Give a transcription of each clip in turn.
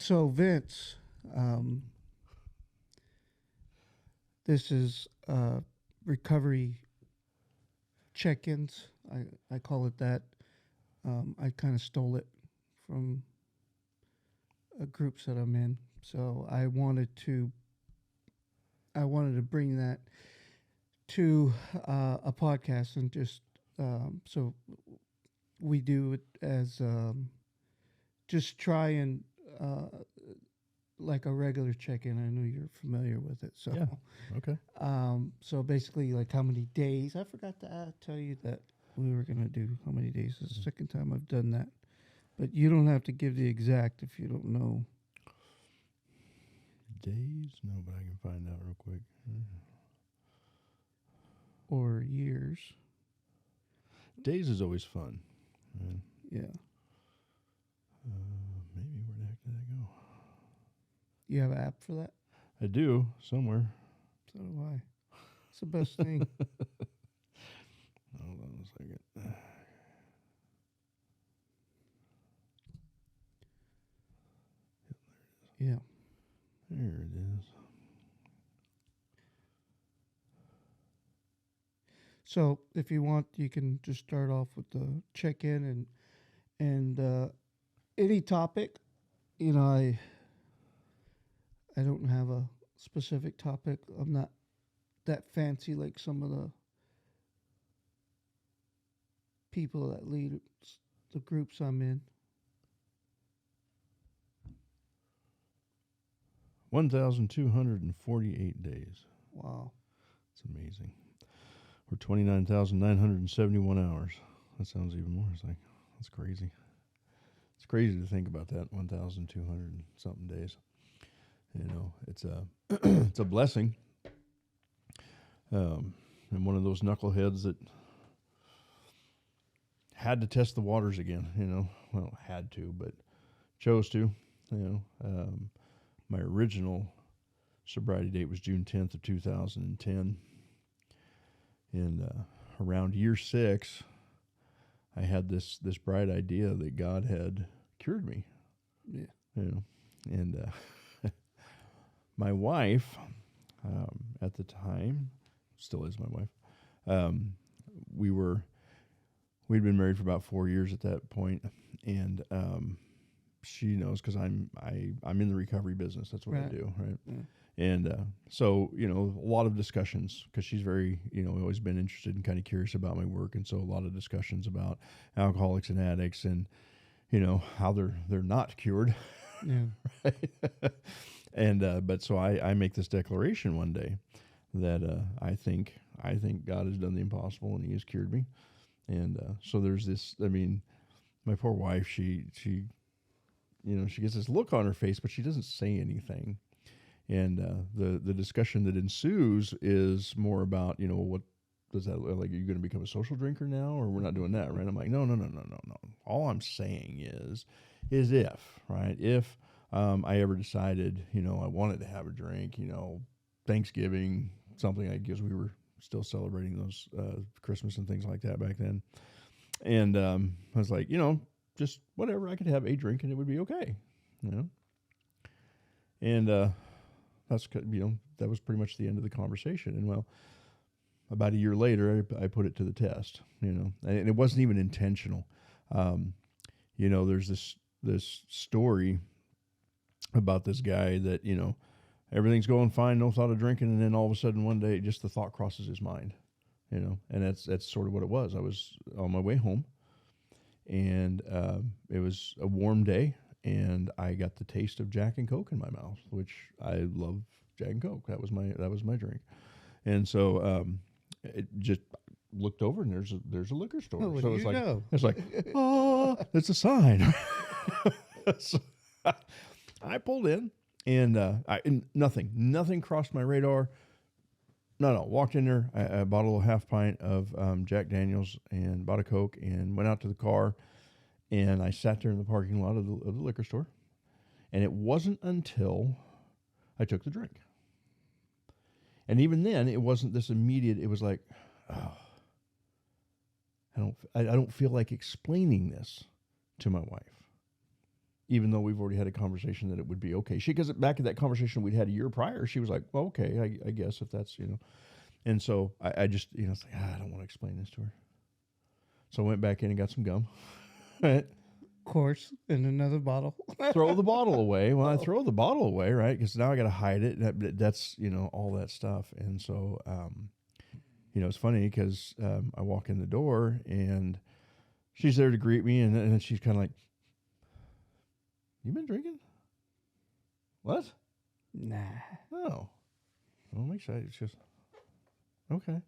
So Vince, this is Recovery CheckIns. I call it that. I kind of stole it from groups that I'm in. So I wanted to bring that to a podcast and just so we do it as just try and like a regular check-in. I know you're familiar with it, so Yeah. Okay. so basically, like how many days? I forgot to tell you that we were gonna do how many days. This is the second time I've done that, but you don't have to give the exact if you don't know. Days? No, but I can find out real quick. Or years. Days is always fun. Right? Yeah. Maybe where the heck did I go? You have an app for that? I do somewhere. So do I. It's the best thing. Hold on a second. Yeah. There it is. So if you want, you can just start off with the check-in and any topic. You know, I don't have a specific topic. I'm not that fancy like some of the people that lead the groups I'm in. 1,248 days. Wow. It's amazing. We're 29,971 hours. That sounds even more. It's like, that's crazy. It's crazy to think about that. 1,200 and something days. You know, it's a it's a blessing. And one of those knuckleheads that had to test the waters again. You know, well, had to, but chose to. You know, my original sobriety date was June 10th of 2010. And around year 6, I had this bright idea that God had cured me. Yeah. You know, and my wife, at the time, still is my wife. We'd been married for about 4 years at that point, and she knows because I'm in the recovery business. That's what I do, right? Yeah. And so, you know, a lot of discussions because she's very, you know, always been interested and kind of curious about my work. And so a lot of discussions about alcoholics and addicts and, you know, how they're not cured. Yeah. Right? And, but so I make this declaration one day that I think God has done the impossible and he has cured me. And so there's this, I mean, my poor wife, she, you know, she gets this look on her face, but she doesn't say anything. And the discussion that ensues is more about, you know, what does that look like? Are you going to become a social drinker now, or we're not doing that, right? I'm like, no. All I'm saying is if, right, if I ever decided, you know, I wanted to have a drink, you know, Thanksgiving, something, I guess we were still celebrating those Christmas and things like that back then. And I was like, you know, just whatever, I could have a drink and it would be okay, you know. And that's, you know, that was pretty much the end of the conversation. And well, about a year later, I put it to the test, you know, and it wasn't even intentional. You know, there's this story about this guy that, you know, everything's going fine, no thought of drinking, and then all of a sudden one day, just the thought crosses his mind, you know, and that's sort of what it was. I was on my way home, and it was a warm day. And I got the taste of Jack and Coke in my mouth, which I love Jack and Coke. That was my drink. And so it just looked over and there's a liquor store. Oh, so it's like, oh, it's a sign. So I pulled in and nothing crossed my radar. No, walked in there. I bought a little half pint of Jack Daniels and bought a Coke and went out to the car. And I sat there in the parking lot of the liquor store. And it wasn't until I took the drink. And even then, it wasn't this immediate, it was like, oh, I don't feel like explaining this to my wife. even though we've already had a conversation that it would be okay. Because back in that conversation we'd had a year prior, she was like, well, okay, I guess if that's, And so I just, it's like, I don't want to explain this to her. So I went back in and got some gum. Right? Of course, in another bottle. Throw the bottle away. Well, I throw the bottle away, right? Because now I got to hide it. That's, all that stuff. And so, it's funny because I walk in the door and she's there to greet me. And then she's kind of like, you been drinking? What? Nah. Oh. Well, make sure it's just, okay.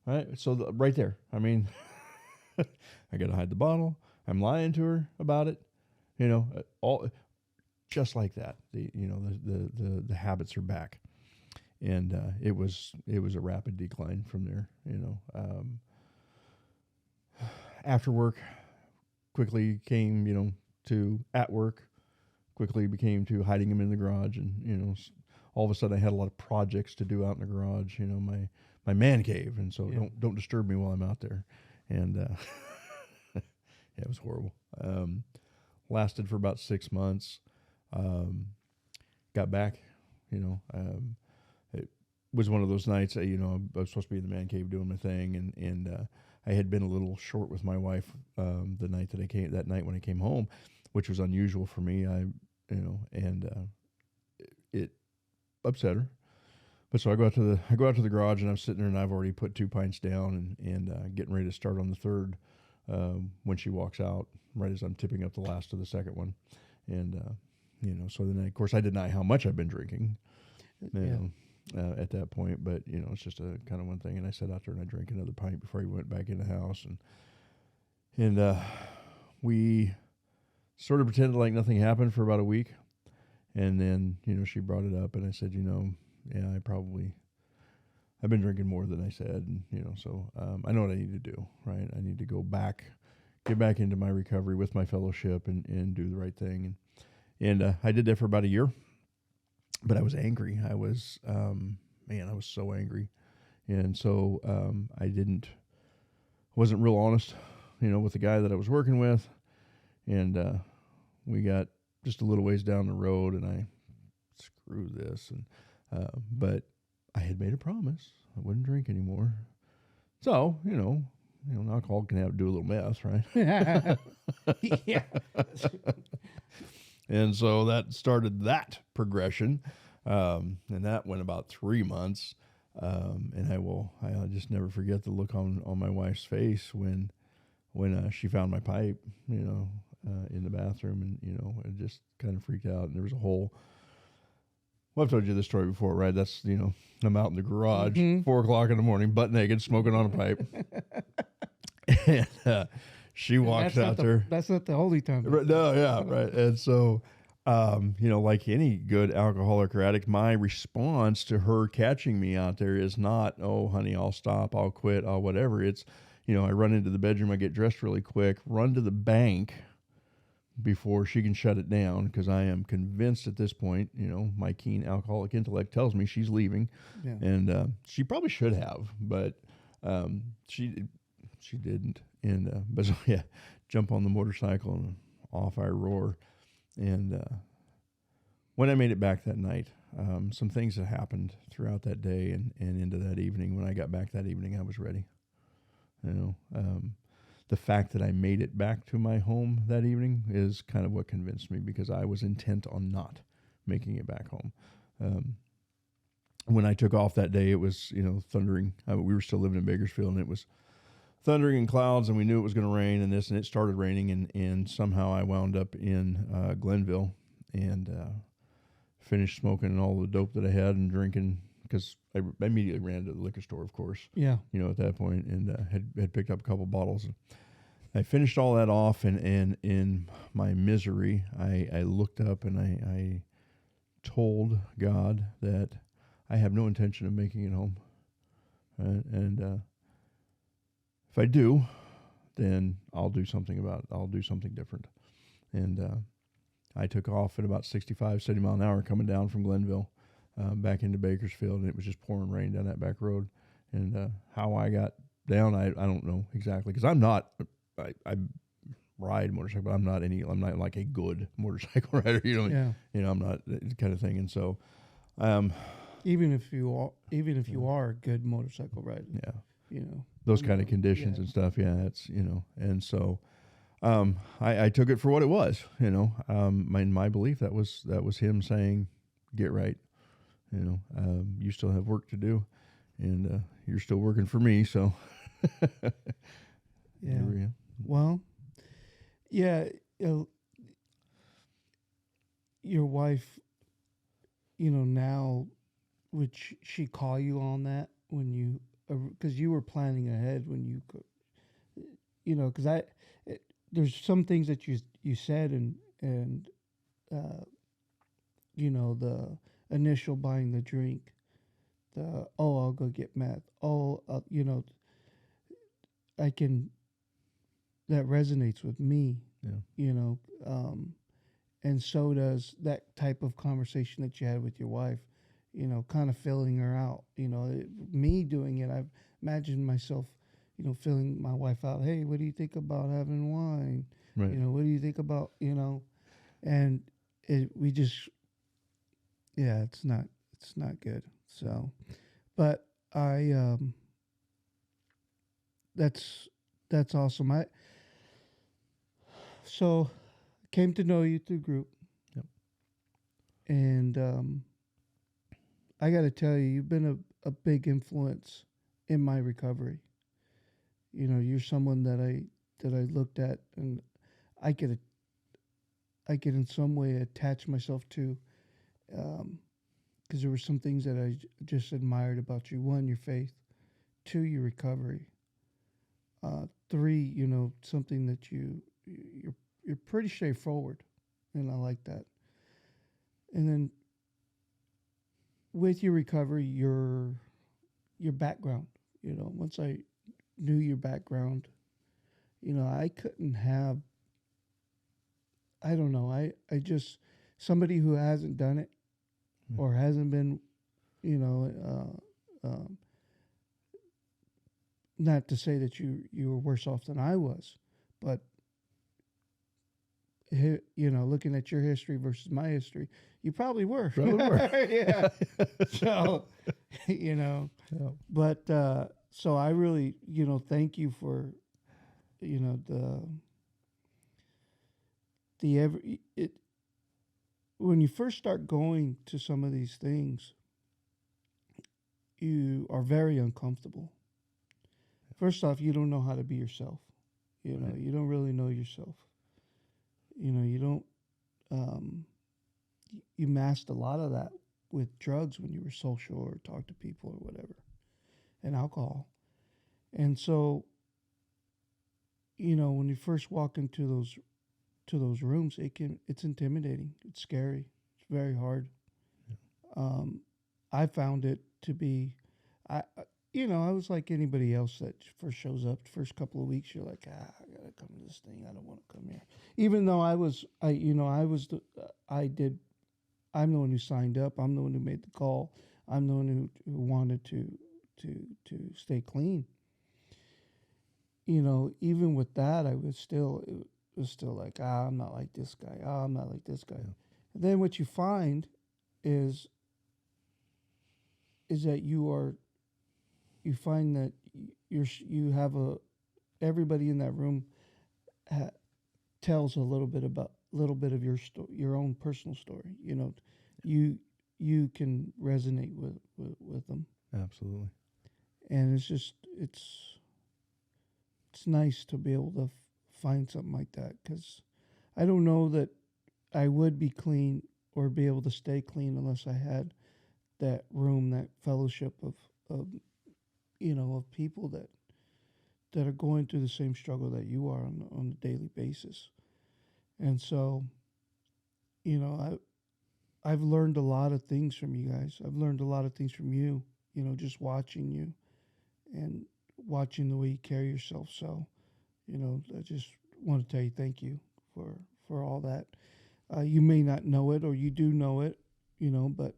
All right. So right there, I mean, I got to hide the bottle. I'm lying to her about it, all just like that. The habits are back, and it was a rapid decline from there. After work, quickly came to at work, quickly became to hiding them in the garage, and all of a sudden I had a lot of projects to do out in the garage. My man cave, and so don't disturb me while I'm out there, and. It was horrible. Lasted for about 6 months. Got back, it was one of those nights, I was supposed to be in the man cave doing my thing. And I had been a little short with my wife, that night when I came home, which was unusual for me. It upset her. But so I go out to the garage, and I'm sitting there, and I've already put 2 pints down and getting ready to start on the third. When she walks out, right as I'm tipping up the last of the second one. And, so then, of course, I deny how much I've been drinking at that point. But, it's just a kind of one thing. And I sat out there and I drank another pint before he went back in the house. And we sort of pretended like nothing happened for about a week. And then, she brought it up, and I said, I've been drinking more than I said, and so I know what I need to do, right? I need to get back into my recovery with my fellowship and do the right thing, and I did that for about a year, but I was angry. I was so angry, and so I wasn't real honest, with the guy that I was working with, and we got just a little ways down the road, and I screw this, and but. I had made a promise I wouldn't drink anymore. So, an alcohol can do a little mess, right? Yeah. And so that started that progression. And that went about 3 months. And I'll just never forget the look on my wife's face when she found my pipe, in the bathroom, and, it just kind of freaked out. And there was a whole, well, I've told you this story before, right? That's, I'm out in the garage, 4 o'clock in the morning, butt naked, smoking on a pipe. And she walks out there. That's not the holy time. No, yeah, right. And so, like any good alcoholic or addict, my response to her catching me out there is not, oh, honey, I'll stop, I'll quit, I'll whatever. It's, I run into the bedroom, I get dressed really quick, run to the bank before she can shut it down, because I am convinced at this point, my keen alcoholic intellect tells me she's leaving, and she probably should have, but she didn't. And but so jump on the motorcycle and off I roar. And when I made it back that night, some things that happened throughout that day and into that evening. When I got back that evening, I was ready. The fact that I made it back to my home that evening is kind of what convinced me, because I was intent on not making it back home. When I took off that day, it was, thundering. We were still living in Bakersfield, and it was thundering and clouds, and we knew it was going to rain and this, and it started raining, and somehow I wound up in Glenville and finished smoking all the dope that I had and drinking, because I immediately ran to the liquor store, of course. Yeah. At that point, and had picked up a couple bottles. I finished all that off, and in my misery, I looked up and I told God that I have no intention of making it home. And if I do, then I'll do something different. And I took off at about 65, 70 mile an hour coming down from Glenville back into Bakersfield, and it was just pouring rain down that back road. And how I got down, I don't know exactly, because I'm ride motorcycle, but I'm not like a good motorcycle rider. Yeah. I'm not kind of thing. And so, Even if you are a good motorcycle rider, yeah, you know, those kind of conditions yeah. and stuff. Yeah, it's and so I took it for what it was. In my belief, that was him saying, "Get right." You still have work to do, and you're still working for me. So, Yeah. Well, yeah. Your wife, now would she call you on that when you, because you were planning ahead when you could, because there's some things that you said and uh, the initial buying the drink, the I'll go get meth, I can, that resonates with me, Yeah. you know, and so does that type of conversation that you had with your wife, kind of filling her out. Me doing it, I've imagined myself, filling my wife out. Hey, what do you think about having wine? Right. What do you think about, and we just, yeah, it's not good. So, but I, that's, that's awesome. So came to know you through group. Yep. And, I got to tell you, you've been a big influence in my recovery. You're someone that I looked at and I could I could in some way attach myself to, because there were some things that I just admired about you. One, your faith. Two, your recovery. Three, something that you're pretty straightforward, and I like that. And then with your recovery, your background. Once I knew your background, I couldn't have. I don't know. I just somebody who hasn't done it or hasn't been, you know, not to say that you were worse off than I was, but looking at your history versus my history, you probably were. Probably were. Yeah. So, Yeah. but so I really, thank you for, the every it when you first start going to some of these things, you are very uncomfortable. First off, you don't know how to be yourself. Right. You don't really know yourself. You don't. Um, you masked a lot of that with drugs when you were social or talk to people or whatever, and alcohol. And so, when you first walk into those rooms, it's intimidating. It's scary. It's very hard. I found it to be, I was like anybody else that first shows up. The first couple of weeks, you're like, I gotta come to this thing. I don't want to come here, even though I did. I'm the one who signed up. I'm the one who made the call. I'm the one who wanted to stay clean. Even with that, it was still like, I'm not like this guy. I'm not like this guy. Yeah. And then what you find is that you find that you have everybody in that room tells a little bit of your own personal story. You can resonate with them, Absolutely. and it's nice to be able to find something like that, because I don't know that I would be clean or be able to stay clean unless I had that room, that fellowship of of people that are going through the same struggle that you are on a daily basis. And so, I've learned a lot of things from you guys. I've learned a lot of things from you, just watching you and watching the way you carry yourself. So, I just want to tell you thank you for all that. You may not know it, or you do know it, but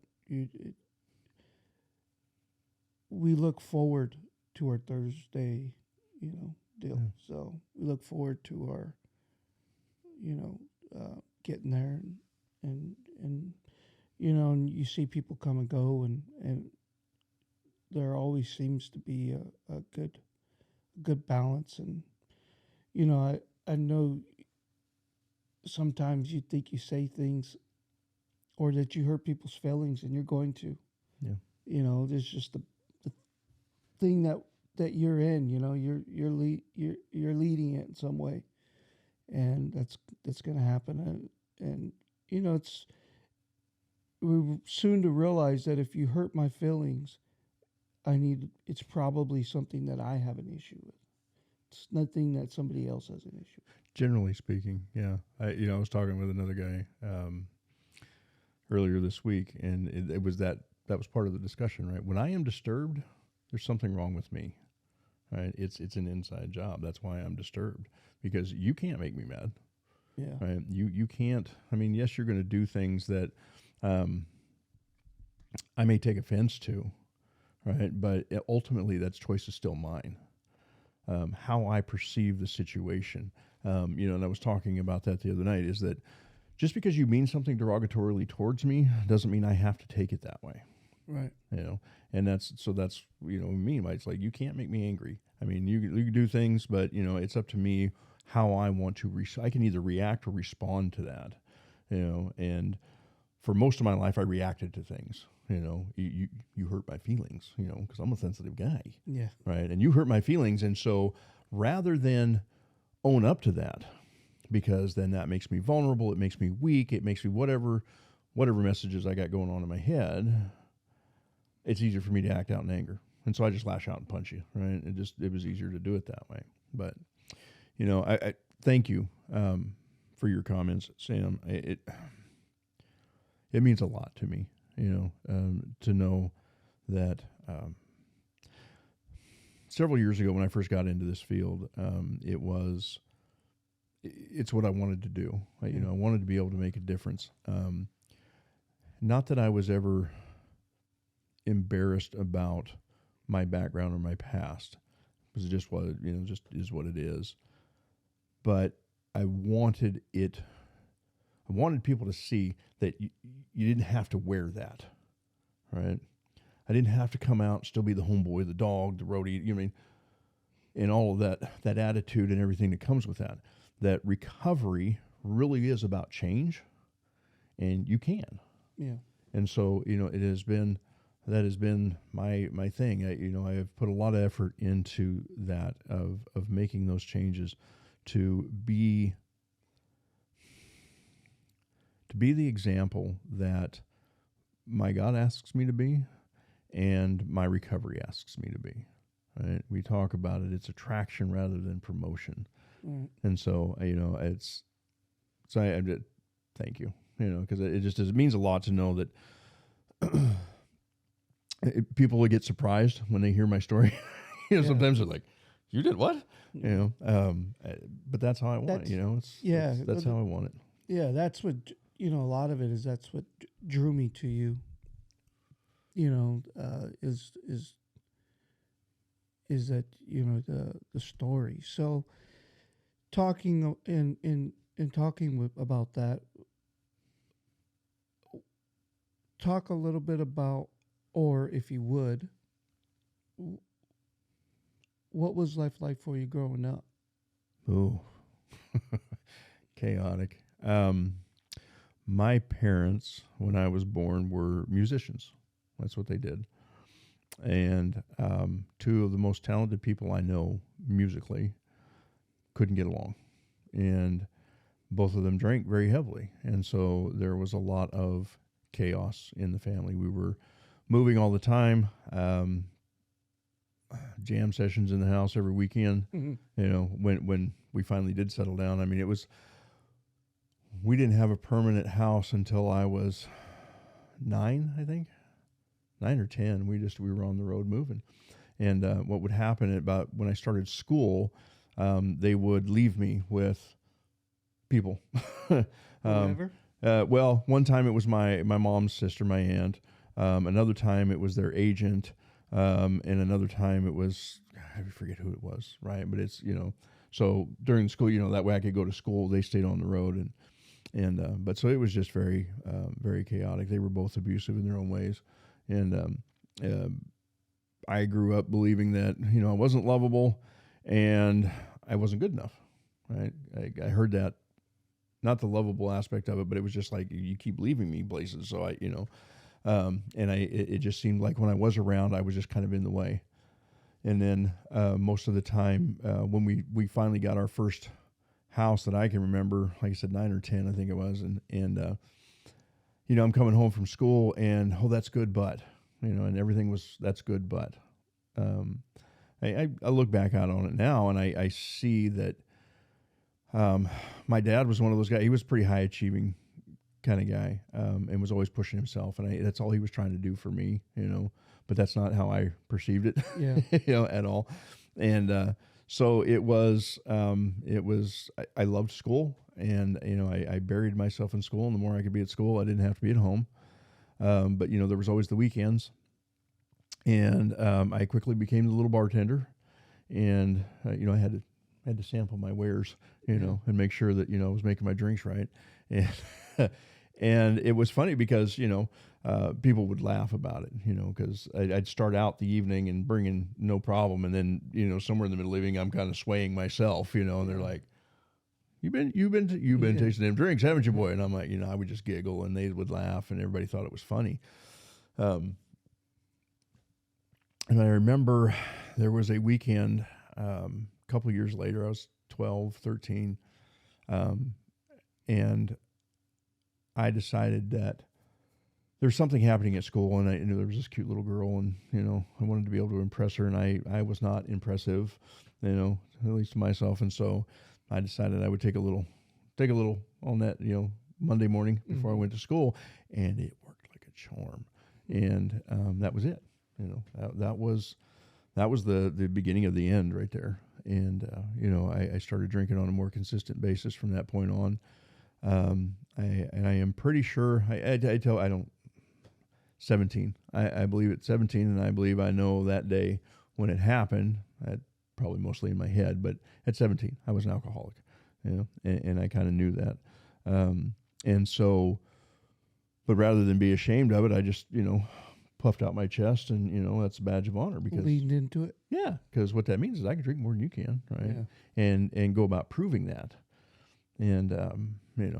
we look forward to our Thursday, deal. Yeah. So we look forward to getting there, and and you see people come and go, and there always seems to be a good balance. And I know sometimes you think you say things or that you hurt people's feelings, and you're going to. Yeah. There's just the thing that you're in. You're leading it in some way, and that's going to happen. And it's we're soon to realize that if you hurt my feelings, it's probably something that I have an issue with. It's nothing that somebody else has an issue with. Generally speaking, yeah. I was talking with another guy earlier this week, and it was that was part of the discussion, right? When I am disturbed, there's something wrong with me, right? It's an inside job. That's why I'm disturbed, because you can't make me mad, Yeah. right? You can't. I mean, yes, you're going to do things that I may take offense to, right? But ultimately, that choice is still mine. How I perceive the situation, and I was talking about that the other night, is that just because you mean something derogatorily towards me doesn't mean I have to take it that way. Right. And that's me. It's like, you can't make me angry. I mean, you can do things, but it's up to me how I want to. I can either react or respond to that. And for most of my life, I reacted to things. You hurt my feelings. Because I'm a sensitive guy. Yeah. Right. And you hurt my feelings, and so rather than own up to that, because then that makes me vulnerable, it makes me weak, it makes me whatever messages I got going on in my head, it's easier for me to act out in anger. And so I just lash out and punch you, right? It was easier to do it that way. But, I thank you for your comments, Sam. It means a lot to me, to know that several years ago when I first got into this field, it's what I wanted to do. I wanted to be able to make a difference. Not that I was ever embarrassed about my background or my past, because it just was, just is what it is. But I wanted people to see that you didn't have to wear that, right? I didn't have to come out and still be the homeboy, the dog, the roadie, and all of that attitude and everything that comes with that. That recovery really is about change, and you can. Yeah. And so, that has been my thing. I have put a lot of effort into that of making those changes to be the example that my God asks me to be, and my recovery asks me to be. Right? We talk about it; it's attraction rather than promotion. Right. And so, I thank you, because it means a lot to know that people will get surprised when they hear my story. Yeah. Sometimes they're like, "You did what?" But that's how I want it. That's how I want it. Yeah, that's what a lot of it is. That's what drew me to you. Is that the story. So talking about that, talk a little bit about, or if you would, what was life like for you growing up? Oh, chaotic. My parents, when I was born, were musicians. That's what they did. And two of the most talented people I know musically couldn't get along. And both of them drank very heavily. And so there was a lot of chaos in the family. We were moving all the time, jam sessions in the house every weekend. Mm-hmm. When we finally did settle down, I mean, we didn't have a permanent house until I was 9, I think. 9 or 10, we were on the road moving. And what would happen about when I started school, they would leave me with people. Well, one time it was my mom's sister, my aunt. Another time it was their agent. And another time it was, I forget who it was, right? But it's, So during school, that way I could go to school. They stayed on the road, but so it was just very, very chaotic. They were both abusive in their own ways, and uh, I grew up believing that I wasn't lovable, and I wasn't good enough. Right? I heard that, not the lovable aspect of it, but it was just like you keep leaving me places. So it just seemed like when I was around, I was just kind of in the way. And then most of the time, when we finally got our first house that I can remember, like I said, 9 or 10, I think it was, and I'm coming home from school, and that's good, but and everything was that's good, but I look back out on it now, and I see that my dad was one of those guys. He was a pretty high achieving kind of guy, and was always pushing himself, and that's all he was trying to do for me, but that's not how I perceived it, Yeah. at all. And so it was, I loved school, and, I buried myself in school, and the more I could be at school, I didn't have to be at home. But, there was always the weekends, and I quickly became the little bartender, and, I had to sample my wares, and make sure that, I was making my drinks right. And, and it was funny because, people would laugh about it, because I'd start out the evening and bring in no problem. And then, somewhere in the middle of the evening, I'm kind of swaying myself, and they're like, you've been tasting them drinks, haven't you, boy? And I'm like, I would just giggle, and they would laugh, and everybody thought it was funny. And I remember there was a weekend, a couple of years later, I was 12, 13, and I decided that there's something happening at school, and I knew there was this cute little girl, and I wanted to be able to impress her, and I was not impressive, at least to myself, and so I decided I would take a little on that, Monday morning before I went to school, and it worked like a charm, and that was it. That was the beginning of the end right there, and I started drinking on a more consistent basis from that point on. I am pretty sure I don't 17. I believe it's 17, and I believe I know that day when it happened. Probably mostly in my head, but at 17, I was an alcoholic, and I kind of knew that. And so, but rather than be ashamed of it, I just, puffed out my chest, and, that's a badge of honor, because leaned into it. Yeah, because what that means is I can drink more than you can, right? Yeah. And go about proving that. And,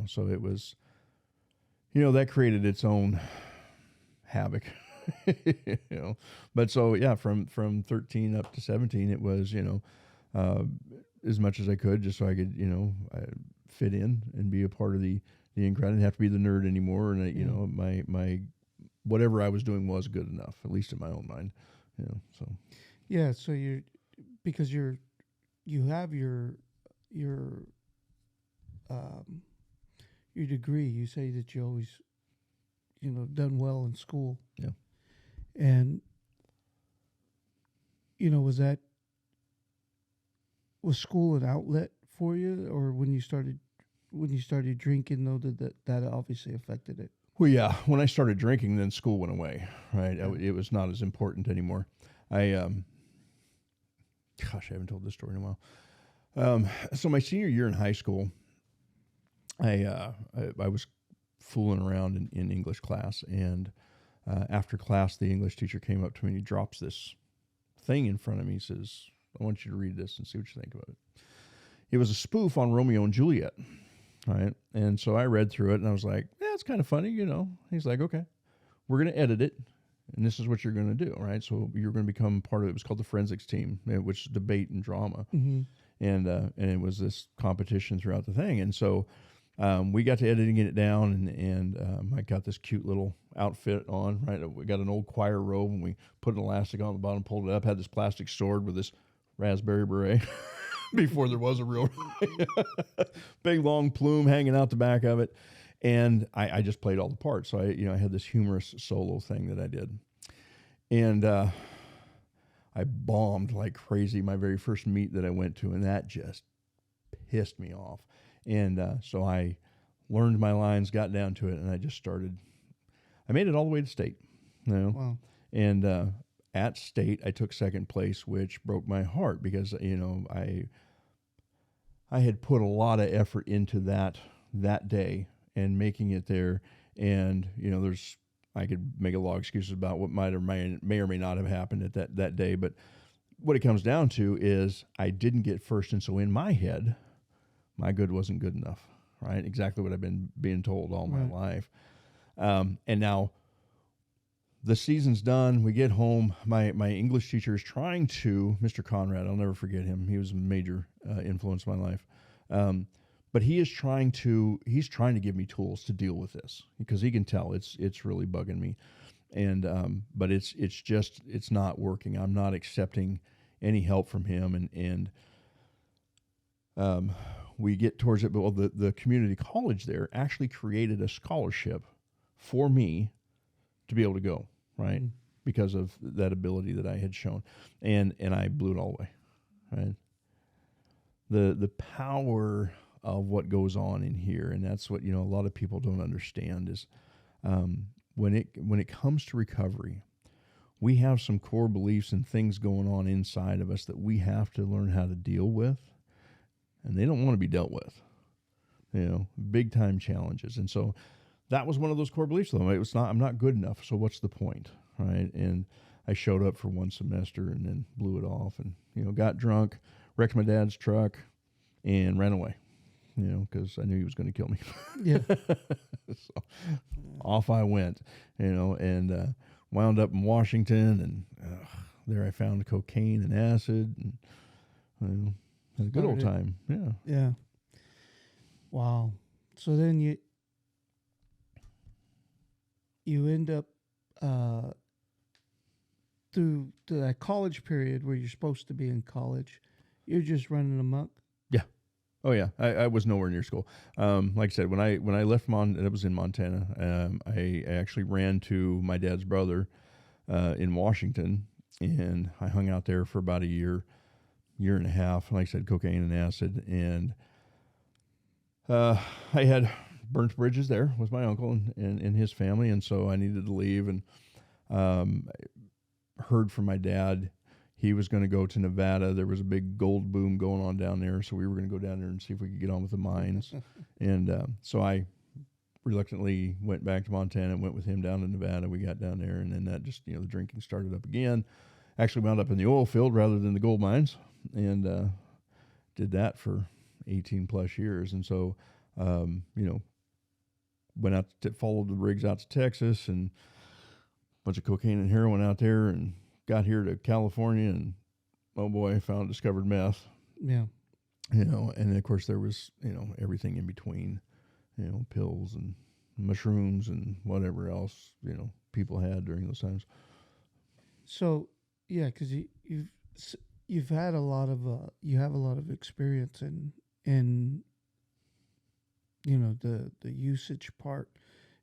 so it was, that created its own havoc, but so, yeah, from 13 up to 17, it was, as much as I could, just so I could, fit in and be a part of the in crowd. I didn't have to be the nerd anymore. And, my, whatever I was doing was good enough, at least in my own mind, so. Yeah. So because you have your degree, you say that you always, done well in school. Yeah. And, was school an outlet for you, or when you started drinking, though, that obviously affected it? Well, yeah, when I started drinking, then school went away, right? Yeah. It was not as important anymore. I haven't told this story in a while. So my senior year in high school, I was fooling around in English class, and after class, the English teacher came up to me and he drops this thing in front of me. He says, "I want you to read this and see what you think about it." It was a spoof on Romeo and Juliet, right? And so I read through it, and I was like, "Yeah, it's kind of funny, He's like, "Okay, we're going to edit it, and this is what you're going to do, right? So you're going to become part of it." It was called the forensics team, which is debate and drama. Mm-hmm. And it was this competition throughout the thing. And so we got to editing it down, and I got this cute little outfit on, right? We got an old choir robe, and we put an elastic on the bottom, pulled it up, had this plastic sword with this raspberry beret before there was a real big long plume hanging out the back of it. And I just played all the parts. So I had this humorous solo thing that I did. And I bombed like crazy my very first meet that I went to, and that just pissed me off. And so I learned my lines, got down to it, and I just started. I made it all the way to state, Wow. And at state, I took second place, which broke my heart because I had put a lot of effort into that day and making it there. And, I could make a lot of excuses about what may or may not have happened at that day. But what it comes down to is I didn't get first. And so in my head, my good wasn't good enough, right? Exactly what I've been being told all my life. And now the season's done. We get home. My English teacher is trying to, Mr. Conrad, I'll never forget him. He was a major influence in my life. But he's trying to give me tools to deal with this because he can tell it's really bugging me. And, but it's not working. I'm not accepting any help from him. And we get towards it, but the community college there actually created a scholarship for me to be able to go, right? Mm-hmm. Because of that ability that I had shown. And I blew it all away, right? The power of what goes on in here, and that's what, a lot of people don't understand is when it comes to recovery, we have some core beliefs and things going on inside of us that we have to learn how to deal with, and they don't want to be dealt with, big time challenges. And so that was one of those core beliefs, though. I'm not good enough, so what's the point, right? And I showed up for one semester and then blew it off and, got drunk, wrecked my dad's truck, and ran away, because I knew he was going to kill me. Yeah. So off I went, and wound up in Washington, and there I found cocaine and acid, and had a good old time. Yeah. Yeah. Wow. So then you end up through that college period where you're supposed to be in college, you're just running amok. Yeah. Oh yeah. I was nowhere near school. Like I said, when I left it was in Montana. I actually ran to my dad's brother in Washington, and I hung out there for about a year and a half. Like I said, cocaine and acid, and I had burnt bridges there with my uncle and his family, and so I needed to leave. And I heard from my dad he was going to go to Nevada. There was a big gold boom going on down there, so we were going to go down there and see if we could get on with the mines. And so I reluctantly went back to Montana and went with him down to Nevada. We got down there, and then that just, the drinking started up again. Actually wound up in the oil field rather than the gold mines, and did that for 18 plus years. And so, went out to followed the rigs out to Texas, and a bunch of cocaine and heroin out there, and got here to California, and oh boy, discovered meth. Yeah. And then of course there was, everything in between, pills and mushrooms and whatever else, people had during those times. So, yeah, because you've had a lot of you have a lot of experience in the usage part.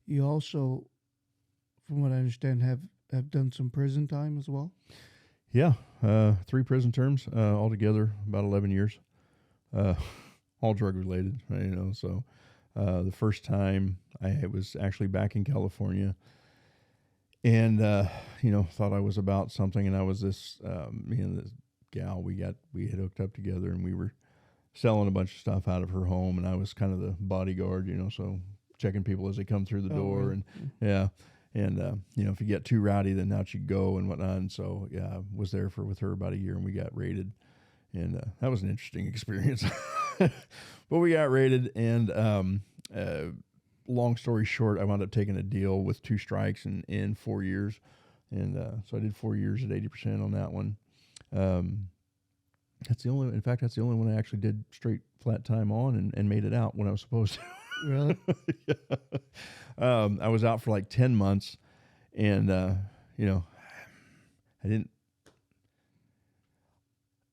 You also, from what I understand, have done some prison time as well. Yeah, 3 prison terms altogether, about 11 years, all drug related. So the first time I was actually back in California, and thought I was about something, and I was this this gal we had hooked up together, and we were selling a bunch of stuff out of her home, and I was kind of the bodyguard, so checking people as they come through the door, really? And yeah. And, if you get too rowdy, then out you go and whatnot. And so, yeah, I was there with her about a year, and we got raided. And that was an interesting experience. But we got raided, and long story short, I wound up taking a deal with 2 strikes in 4 years. And so I did 4 years at 80% on that one. That's the only one I actually did straight flat time on and made it out when I was supposed to. Really? Yeah. I was out for like 10 months, and I didn't.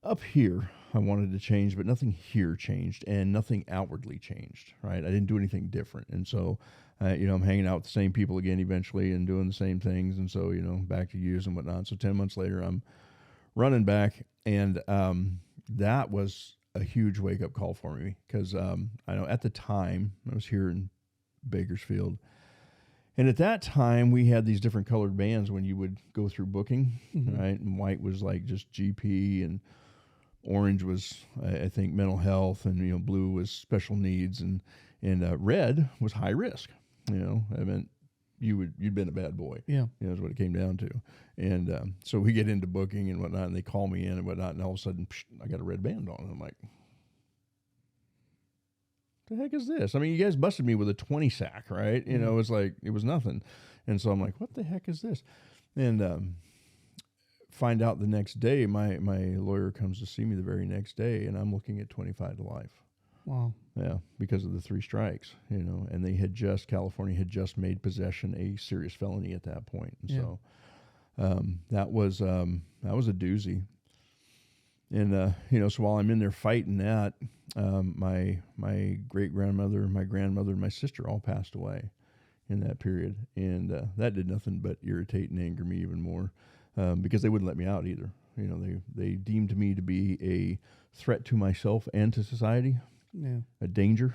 Up here, I wanted to change, but nothing here changed, and nothing outwardly changed. Right? I didn't do anything different, and so I'm hanging out with the same people again eventually, and doing the same things, and so back to use and whatnot. So 10 months later, I'm running back, and that was a huge wake-up call for me, because I know at the time I was here in Bakersfield, and at that time we had these different colored bands when you would go through booking, right? And white was like just GP, and orange was, I think, mental health, and blue was special needs, and red was high risk. I meant you'd been a bad boy. Yeah. Is what it came down to. And so we get into booking and whatnot, and they call me in and whatnot, and all of a sudden, I got a red band on. And I'm like, the heck is this? I mean, you guys busted me with a 20 sack, right? It's like, it was nothing. And so I'm like, what the heck is this? And find out the next day, my lawyer comes to see me the very next day, and I'm looking at 25 to life. Wow. Yeah, because of the 3 strikes, and California had just made possession a serious felony at that point. And so that was a doozy. And, so while I'm in there fighting that, my great-grandmother, my grandmother, and my sister all passed away in that period. And that did nothing but irritate and anger me even more, because they wouldn't let me out either. They deemed me to be a threat to myself and to society, a danger,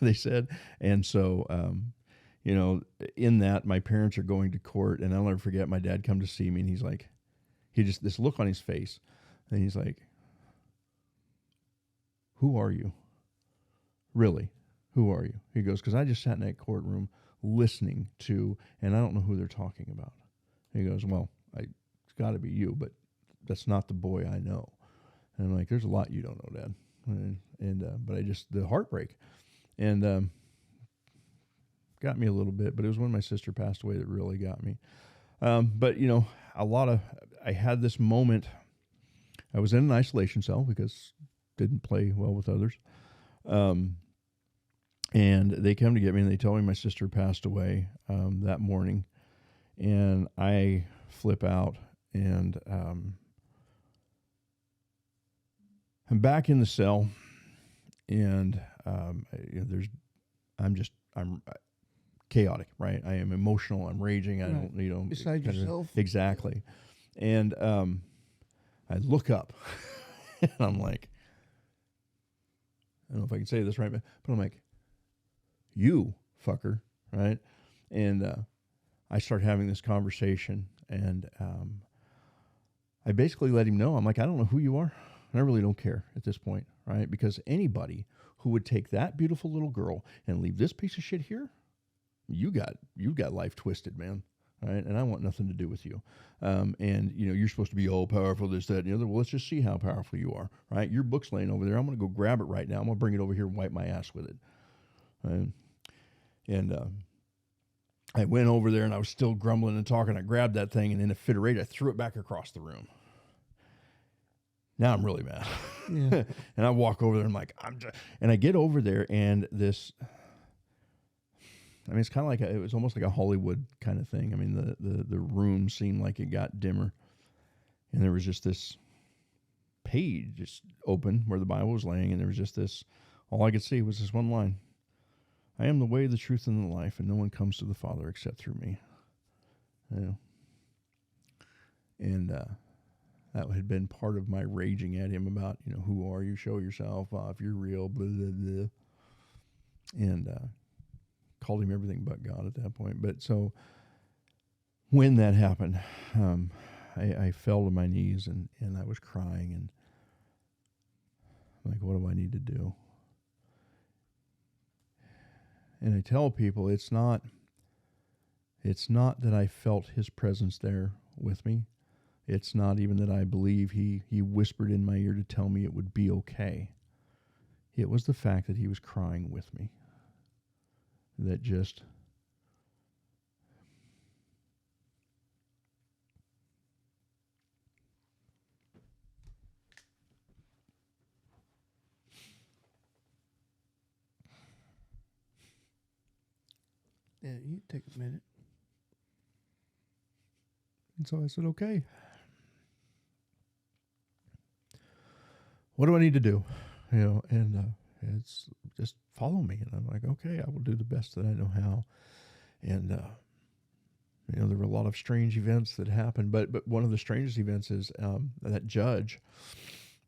they said. And so, in that, my parents are going to court, and I'll never forget, my dad come to see me, and he's like, this look on his face, and he's like, who are you? Really? Who are you? He goes, because I just sat in that courtroom listening to, and I don't know who they're talking about. He goes, well, it's got to be you, but that's not the boy I know. And I'm like, there's a lot you don't know, Dad. But the heartbreak, and got me a little bit, but it was when my sister passed away that really got me. But I had this moment. I was in an isolation cell because didn't play well with others. And they come to get me, and they tell me my sister passed away that morning. And I flip out, and I'm back in the cell, and I'm chaotic, right? I am emotional. I'm raging. I don't, beside yourself. Exactly. And I look up, and I'm like, I don't know if I can say this right, but I'm like, you fucker, right? And I start having this conversation, and I basically let him know, I'm like, I don't know who you are, and I really don't care at this point, right? Because anybody who would take that beautiful little girl and leave this piece of shit here, you got life twisted, man. Right, and I want nothing to do with you. And you're supposed to be all powerful, this, that, and the other. Well, let's just see how powerful you are. Right, your book's laying over there. I'm going to go grab it right now. I'm going to bring it over here and wipe my ass with it. Right? And I went over there, and I was still grumbling and talking. I grabbed that thing, and in a fit of rage, I threw it back across the room. Now I'm really mad. Yeah. And I walk over there, and I'm like, and I get over there, and this. I mean, it's kind of like it was almost like a Hollywood kind of thing. I mean, the room seemed like it got dimmer, and there was just this page just open where the Bible was laying, and there was just this. All I could see was this one line: "I am the way, the truth, and the life, and no one comes to the Father except through me." And that had been part of my raging at him about, who are you? Show yourself off. You're real. Blah blah blah. And called him everything but God at that point. But so when that happened, I fell to my knees, and I was crying, and I'm like, what do I need to do? And I tell people it's not that I felt his presence there with me. It's not even that I believe he whispered in my ear to tell me it would be okay. It was the fact that he was crying with me. That just Yeah, you take a minute. And so I said, okay. What do I need to do? And it's just follow me. And I'm like, okay, I will do the best that I know how. And, there were a lot of strange events that happened, but one of the strangest events is that judge,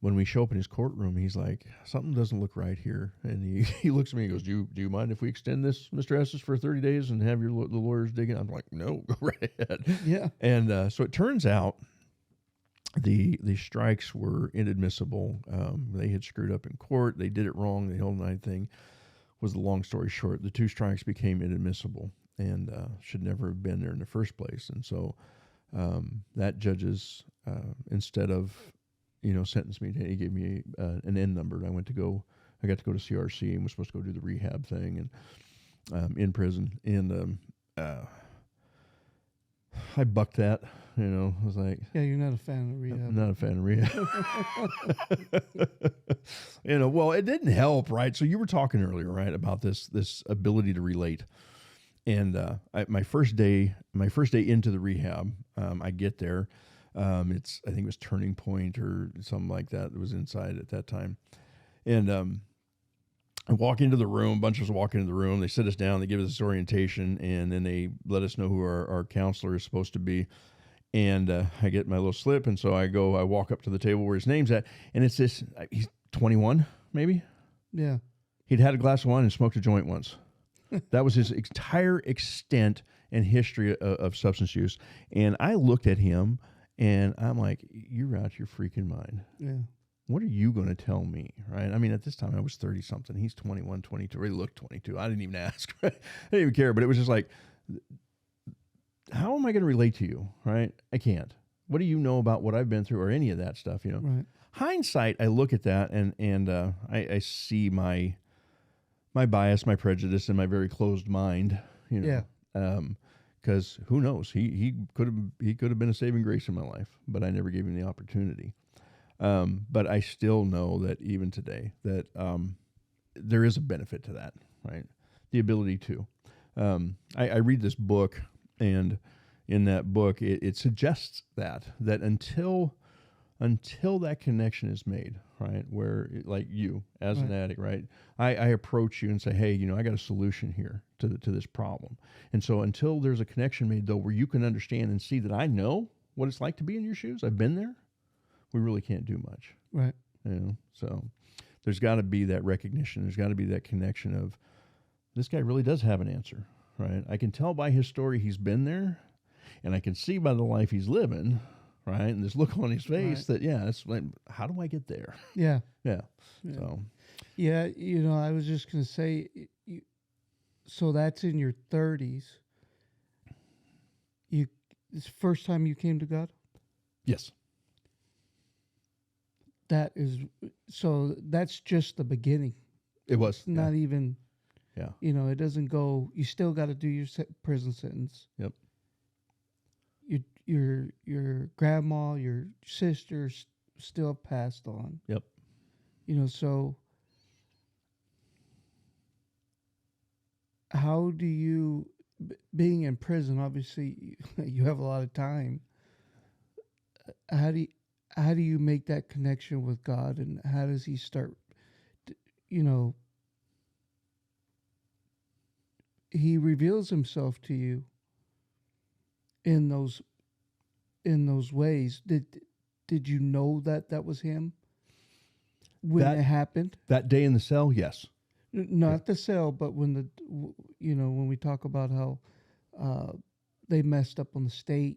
when we show up in his courtroom, he's like, something doesn't look right here. And he looks at me and goes, do you mind if we extend this, Mr. Estes, for 30 days and have the lawyers dig in? I'm like, no, go right ahead. Yeah. And so it turns out the strikes were inadmissible. They had screwed up in court. They did it wrong. The whole night thing was the long story short. The 2 strikes became inadmissible and should never have been there in the first place. And so that judge's instead of sentenced me, he gave me an N number. I got to go to CRC and was supposed to go do the rehab thing and in prison. And I bucked that. I was like, Yeah, you're not a fan of rehab. I'm not a fan of rehab. Well, it didn't help, right? So you were talking earlier, right, about this ability to relate. And my first day into the rehab, I get there. I think it was Turning Point or something like that. It was inside at that time. And I walk into the room. A bunch of us walk into the room. They sit us down. They give us this orientation, and then they let us know who our counselor is supposed to be. And I get my little slip, and so I walk up to the table where his name's at, and it's this, he's 21, maybe? Yeah. He'd had a glass of wine and smoked a joint once. That was his entire extent and history of substance use. And I looked at him, and I'm like, you're out your freaking mind. Yeah. What are you going to tell me, right? I mean, at this time, I was 30-something. He's 21, 22. He looked 22. I didn't even ask, right? I didn't even care, but it was just like, how am I going to relate to you, right? I can't. What do you know about what I've been through or any of that stuff, Right. Hindsight, I look at that and I see my bias, my prejudice, and my very closed mind, Yeah. Because who knows? He could have been a saving grace in my life, but I never gave him the opportunity. But I still know that even today that there is a benefit to that, right? The ability to. I read this book, and in that book, it suggests that until that connection is made, right, where like you as an addict, right, I approach you and say, hey, I got a solution here to this problem, and so until there's a connection made, though, where you can understand and see that I know what it's like to be in your shoes, I've been there, we really can't do much, Right. So there's got to be that recognition. There's got to be that connection of this guy really does have an answer, right? I can tell by his story he's been there, and I can see by the life he's living, right? And this look on his face that, it's like, how do I get there? Yeah. Yeah. So. Yeah, I was just going to say, so that's in your 30s. It's the first time you came to God? Yes. That's just the beginning. It was. Not even, yeah. It doesn't go, you still got to do your prison sentence. Yep. Your grandma, your sisters still passed on. Yep. So how do you, being in prison, obviously you have a lot of time. How do you make that connection with God, and how does he start, he reveals himself to you in those ways. Did you know that was him when it happened? That day in the cell, yes. Not the cell, but when when we talk about how they messed up on the state,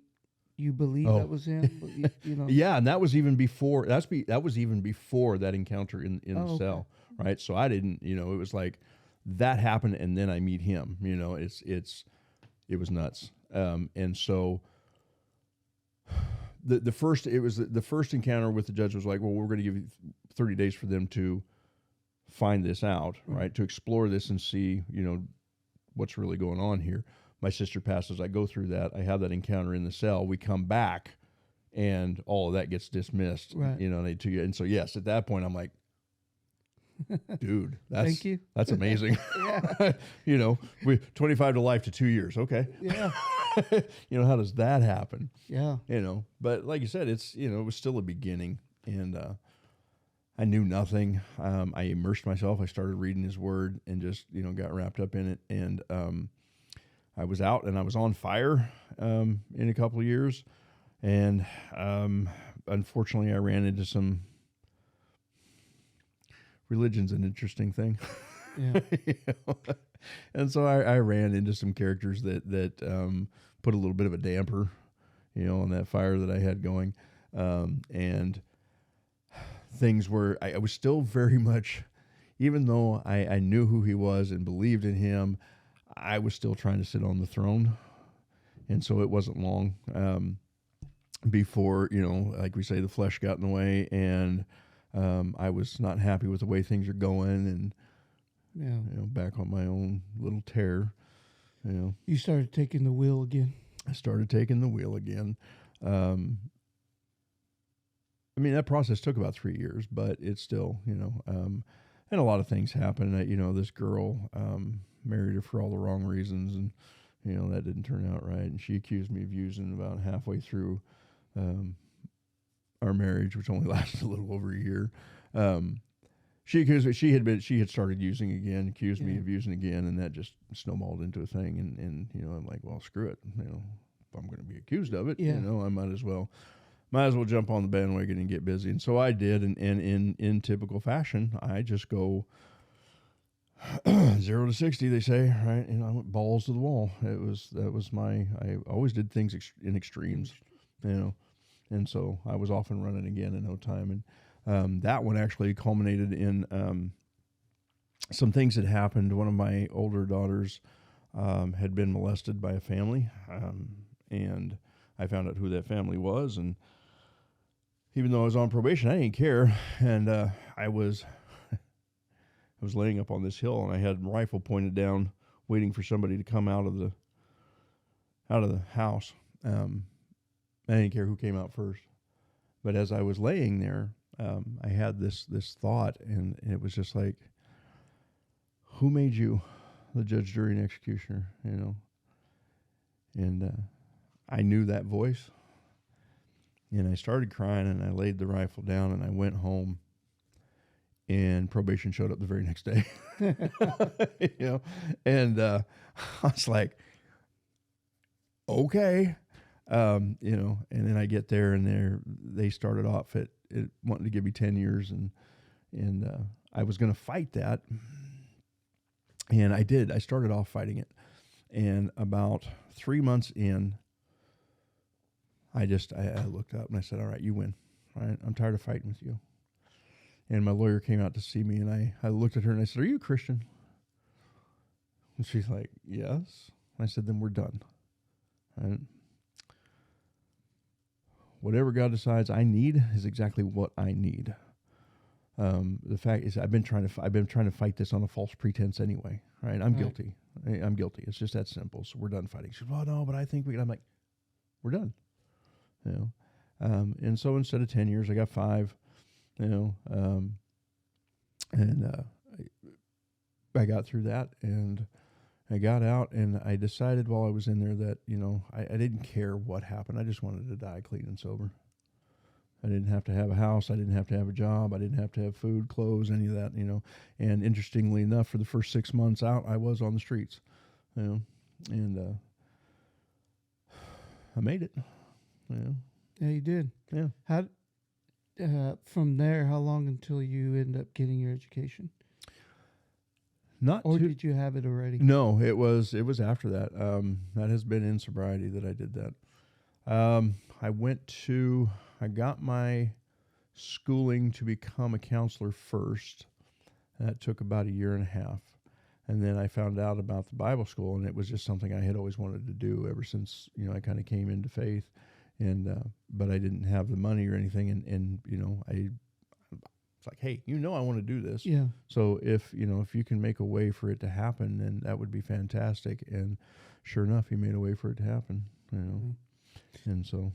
you believe that was him. Yeah, and that was even before. That was even before that encounter in the cell, right? So I didn't, it was like that happened, and then I meet him. It was nuts, and so. The first encounter with the judge was like, well, we're going to give you 30 days for them to find this out, right? To explore this and see, what's really going on here. My sister passes. I go through that. I have that encounter in the cell. We come back, and all of that gets dismissed. Right. And so yes, at that point, I'm like, dude, thank you. That's amazing. Yeah. We 25 to life to 2 years. Okay. Yeah. How does that happen? Yeah. But like you said, it's, it was still a beginning, and I knew nothing. I immersed myself. I started reading his word and just, got wrapped up in it. And I was out and I was on fire in a couple of years. And unfortunately, I ran into some. Religion's an interesting thing. Yeah. And so I ran into some characters that put a little bit of a damper, on that fire that I had going. And things were, I was still very much, even though I knew who he was and believed in him, I was still trying to sit on the throne. And so it wasn't long before, like we say, the flesh got in the way, and I was not happy with the way things are going, and Yeah. back on my own little tear. You started taking the wheel again. I started taking the wheel again. I mean, that process took about 3 years, but it's still, and a lot of things happened. This girl married her for all the wrong reasons, and that didn't turn out right. And she accused me of using about halfway through our marriage, which only lasted a little over a year. She accused me. She had started using again, accused me of using again, and that just snowballed into a thing. And I'm like, well, screw it. If I'm going to be accused of it, I might as well jump on the bandwagon and get busy. And so I did. And in typical fashion, I just go 0 to 60, they say, right? And I went balls to the wall. I always did things in extremes, and so I was off and running again in no time. And that one actually culminated in some things that happened. One of my older daughters had been molested by a family, and I found out who that family was. And even though I was on probation, I didn't care. And I was laying up on this hill, and I had a rifle pointed down, waiting for somebody to come out of the house. I didn't care who came out first. But as I was laying there, I had this thought, and it was just like, who made you the judge, jury, and executioner? And I knew that voice, and I started crying, and I laid the rifle down, and I went home. And probation showed up the very next day, and I was like, okay, and then I get there, and they started off at wanting to give me 10 years, and I was going to fight that, and I did. I started off fighting it, and about 3 months in, I looked up and I said, all right, you win. All right, I'm tired of fighting with you. And my lawyer came out to see me, and I looked at her and I said, are you a Christian? And she's like, yes. And I said, then we're done. Right? Whatever God decides I need is exactly what I need. The fact is, I've been trying to fight this on a false pretense anyway. Right? I'm guilty. I'm guilty. It's just that simple. So we're done fighting. She said, well, no, but I think I'm like, we're done. And so instead of 10 years, I got 5. I got through that, and I got out, and I decided while I was in there that, I didn't care what happened. I just wanted to die clean and sober. I didn't have to have a house. I didn't have to have a job. I didn't have to have food, clothes, any of that, And interestingly enough, for the first 6 months out, I was on the streets, and I made it, Yeah, you did. Yeah. How from there, how long until you end up getting your education? Or did you have it already? No, it was after that. That has been in sobriety that I did that. I got my schooling to become a counselor first. That took about 1.5 years. And then I found out about the Bible school, and it was just something I had always wanted to do ever since, I kind of came into faith. And, but I didn't have the money or anything. And it's like, hey, I want to do this. Yeah. So if you can make a way for it to happen, then that would be fantastic. And sure enough, he made a way for it to happen, And so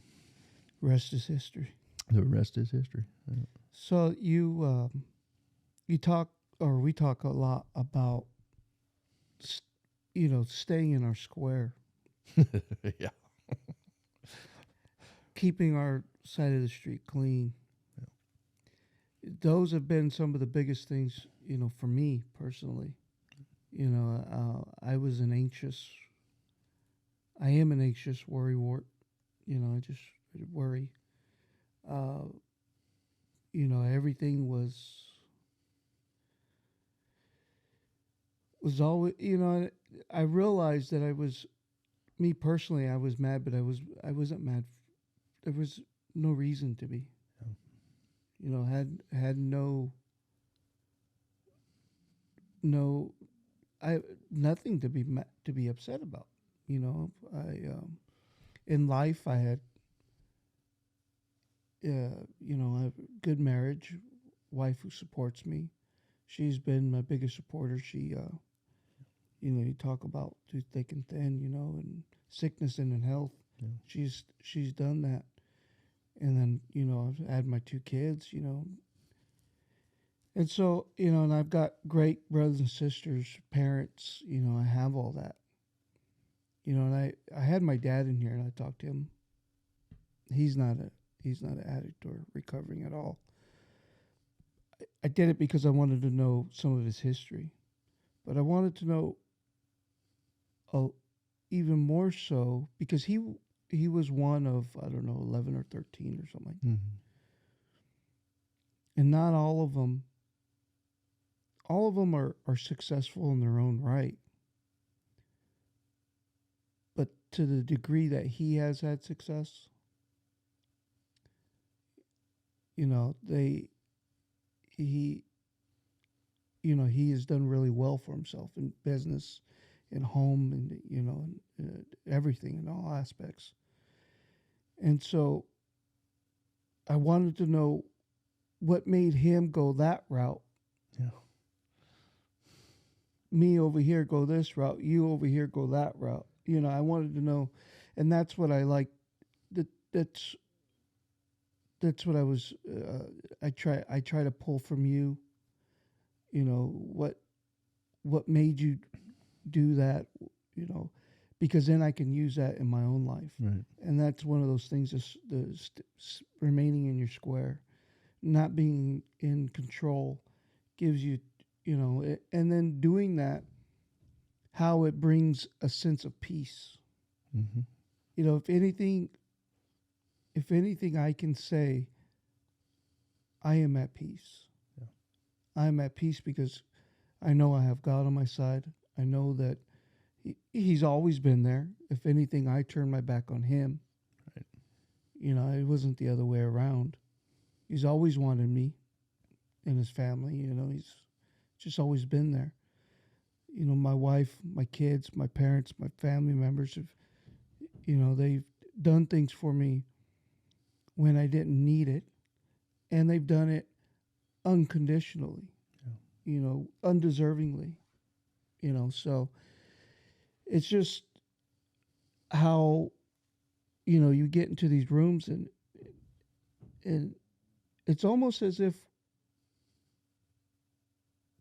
rest is history. The rest is history. Yeah. So we talk a lot about, staying in our square. Yeah. Keeping our side of the street clean. Yeah. Those have been some of the biggest things, for me personally. I am an anxious worrywart. I just worry. Everything was always, I realized that me personally, I was mad, but I wasn't mad. There was no reason to be. Yeah. You know, had no I nothing to be upset about. You know, I in life I had you know, I have a good marriage, wife who supports me. She's been my biggest supporter. She you know, you talk about through thick and thin, you know, and sickness and in health. Yeah. She's done that. And then, you know, I've had my two kids, you know. And so, you know, and I've got great brothers and sisters, parents, you know, I have all that. You know, and I had my dad in here and I talked to him. He's not an addict or recovering at all. I did it because I wanted to know some of his history. But I wanted to know uh, even more so because he was one of, I don't know, 11 or 13 or something like that. Mm-hmm. And not all of them are successful in their own right. But to the degree that he has had success, you know, he, you know, he has done really well for himself in business, in home, and, you know, everything in all aspects. And so I wanted to know what made him go that route. Yeah. Me over here go this route, you over here go that route. You know, I wanted to know, and that's what I like. That that's what I was. I try to pull from you. You know what made you do that. You know, because then I can use that in my own life. Right. And that's one of those things. Remaining in your square, not being in control, gives you, you know, and then doing that, how it brings a sense of peace. Mm-hmm. You know, if anything, I can say, I am at peace. Yeah. I am at peace because I know I have God on my side. I know that He's always been there. If anything, I turn my back on Him. Right. You know, it wasn't the other way around. He's always wanted me and His family. You know, He's just always been there. You know, my wife, my kids, my parents, my family members have, you know, they've done things for me when I didn't need it, and they've done it unconditionally, Yeah. you know, undeservingly, you know. So it's just how, you know, you get into these rooms and it's almost as if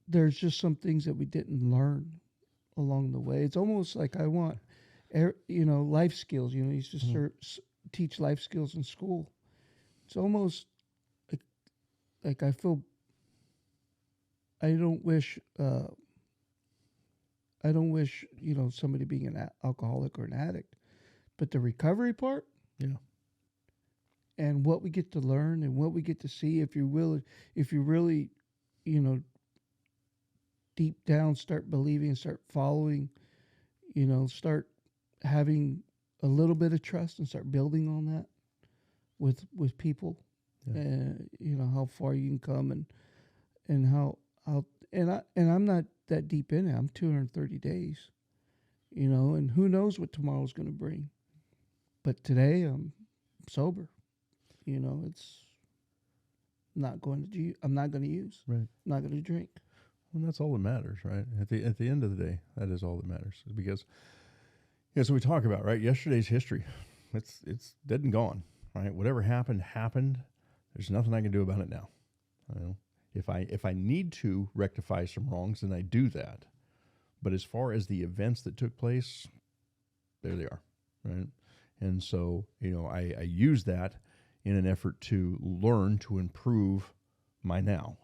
there's just some things that we didn't learn along the way. It's almost like I want, you know, life skills. You know, you used to teach life skills in school. It's almost like I feel I don't wish you know somebody being an alcoholic or an addict, but the recovery part, Yeah. and what we get to learn and what we get to see if you really, you know, deep down start believing and start following, you know, start having a little bit of trust and start building on that with people. Yeah. You know how far you can come and how I'm not that deep in it. I'm 230 days, you know, and who knows what tomorrow's going to bring. But today I'm sober. You know, I'm not going to use. Right. I'm not going to drink. Well, that's all that matters, right? At the end of the day, that is all that matters. Because so we talk about, right, yesterday's history. It's dead and gone, right? Whatever happened. There's nothing I can do about it now. You know, if I need to rectify some wrongs, then I do that. But as far as the events that took place, there they are, right? And so, you know, I use that in an effort to learn to improve my now.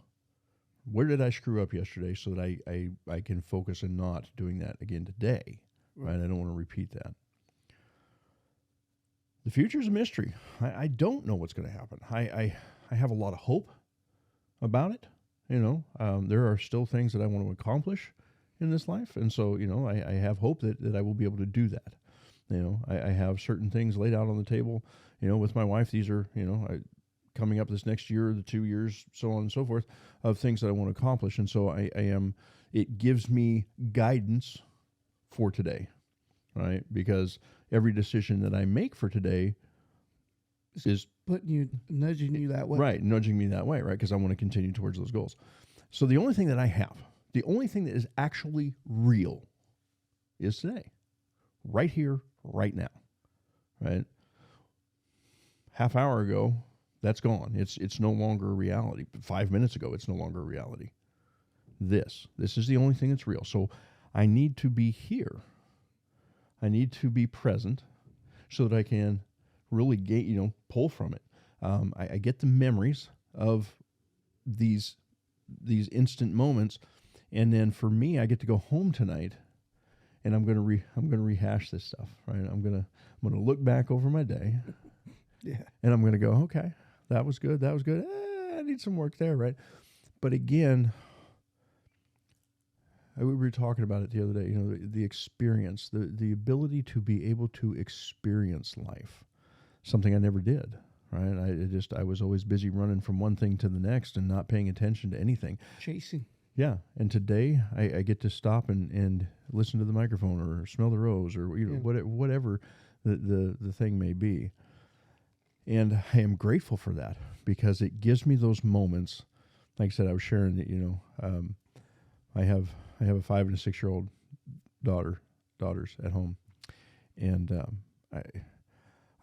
Where did I screw up yesterday so that I can focus on not doing that again today, right? I don't want to repeat that. The future is a mystery. I don't know what's going to happen. I have a lot of hope about it. You know, there are still things that I want to accomplish in this life. And so, you know, I have hope that I will be able to do that. I have certain things laid out on the table, with my wife. These are, coming up this next year, the 2 years, so on and so forth, of things that I want to accomplish. And so it gives me guidance for today, right? Because every decision that I make for today is nudging you that way. right, nudging me that way, right? Because I want to continue towards those goals. So the only thing that is actually real is today, right here, right now, right? Half hour ago, that's gone. It's no longer a reality. 5 minutes ago, it's no longer a reality. This is the only thing that's real. So I need to be here. I need to be present so that I can really pull from it. I get the memories of these instant moments, and then for me, I get to go home tonight, and I'm gonna rehash this stuff, right? I'm gonna look back over my day, Yeah. and I'm gonna go, okay, that was good. I need some work there, right? But again, we were talking about it the other day. The experience, the ability to be able to experience life, something I never did. Right? I was always busy running from one thing to the next and not paying attention to anything. Chasing. Yeah. And today I get to stop and listen to the microphone or smell the rose or whatever the thing may be. And I am grateful for that because it gives me those moments. Like I said, I was sharing that, I have a 5 and a 6-year-old daughters at home. And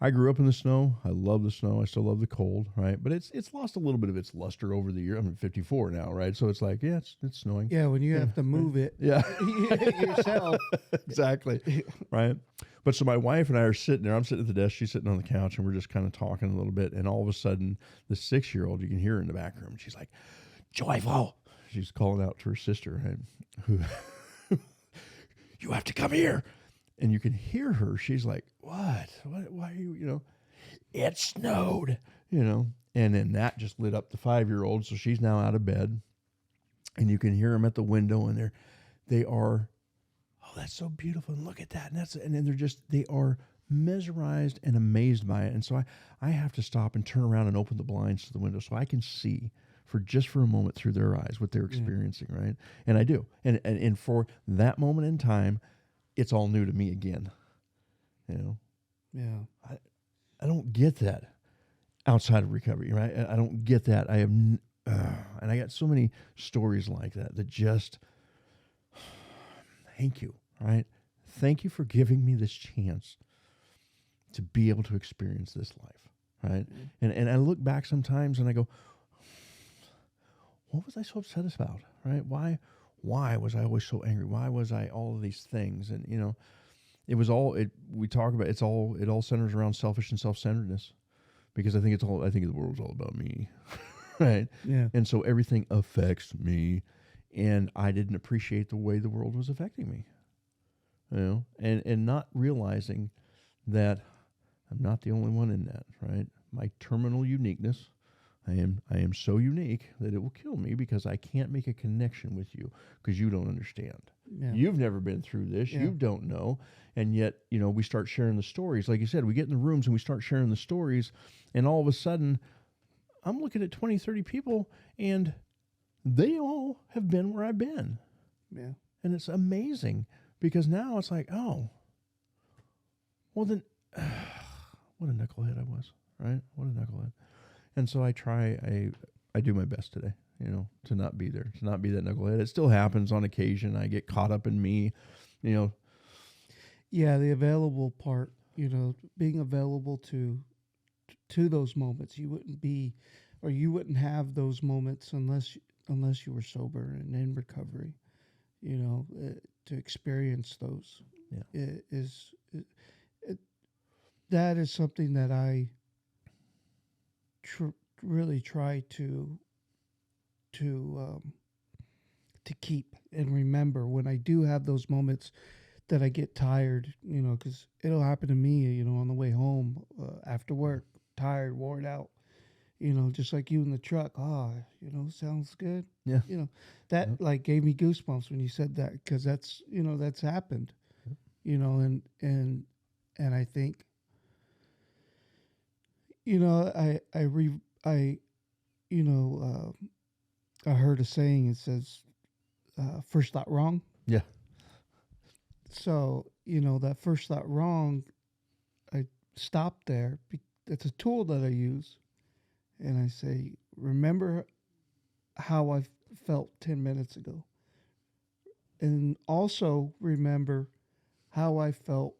I grew up in the snow. I love the snow. I still love the cold, right? But it's lost a little bit of its luster over the year. I'm 54 now, right? So it's like, yeah, it's snowing. Yeah, when you have to move it. Yeah. yourself. Exactly. Right? But so my wife and I are sitting there. I'm sitting at the desk. She's sitting on the couch, and we're just kind of talking a little bit. And all of a sudden, the 6-year-old, you can hear her in the back room. She's like, Joyful. She's calling out to her sister, right? Who, you have to come here. And you can hear her. She's like, what? Why are you, it snowed, And then that just lit up the 5-year-old. So she's now out of bed. And you can hear them at the window. And they are, oh, that's so beautiful. And look at that. And then they are mesmerized and amazed by it. And so I have to stop and turn around and open the blinds to the window so I can see for a moment through their eyes what they're experiencing, right? And I do. And for that moment in time, it's all new to me again. Yeah. I don't get that outside of recovery, right? I don't get that. I have, and I got so many stories like that just, thank you, right? Thank you for giving me this chance to be able to experience this life, right? Mm-hmm. And I look back sometimes and I go, what was I so upset about, right? Why was I always so angry? Why was I all of these things? And, it was all, we talk about, it all centers around selfish and self-centeredness because I think the world's all about me, right? Yeah. And so everything affects me and I didn't appreciate the way the world was affecting me, and not realizing that I'm not the only one in that, right? My terminal uniqueness, I am so unique that it will kill me because I can't make a connection with you because you don't understand. Yeah. You've never been through this. Yeah. You don't know. And yet, we start sharing the stories. Like you said, we get in the rooms and we start sharing the stories. And all of a sudden, I'm looking at 20, 30 people and they all have been where I've been. Yeah. And it's amazing because now it's like, oh, well then, what a knucklehead I was, right? What a knucklehead. And so I do my best today, to not be there, to not be that knucklehead. It still happens on occasion. I get caught up in me, Yeah, the available part, being available to those moments. You wouldn't have those moments unless you were sober and in recovery, to experience those. Yeah. That is something that I really try to keep and remember when I do have those moments that I get tired, because it'll happen to me, on the way home after work, tired, worn out, just like you in the truck. Sounds good. Yeah. That like gave me goosebumps when you said that because that's happened, and And I think, you know, I, you know, I heard a saying. It says, first thought wrong. Yeah. So, you know, that first thought wrong, I stop there. It's a tool that I use. And I say, remember how I felt 10 minutes ago. And also remember how I felt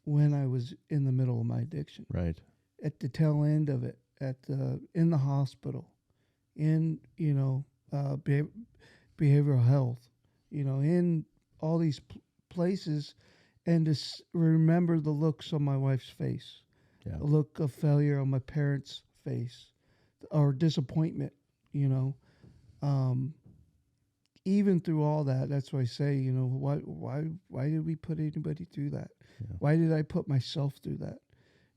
when I was in the middle of my addiction, Right. at the tail end of it, in the hospital, in, you know, behavioral health, you know, in all these places, and to remember the looks on my wife's face, Yeah. the look of failure on my parents' face, or disappointment, you know. Um, Even through all that, that's why I say, you know, why did we put anybody through that? Yeah. Why did I put myself through that?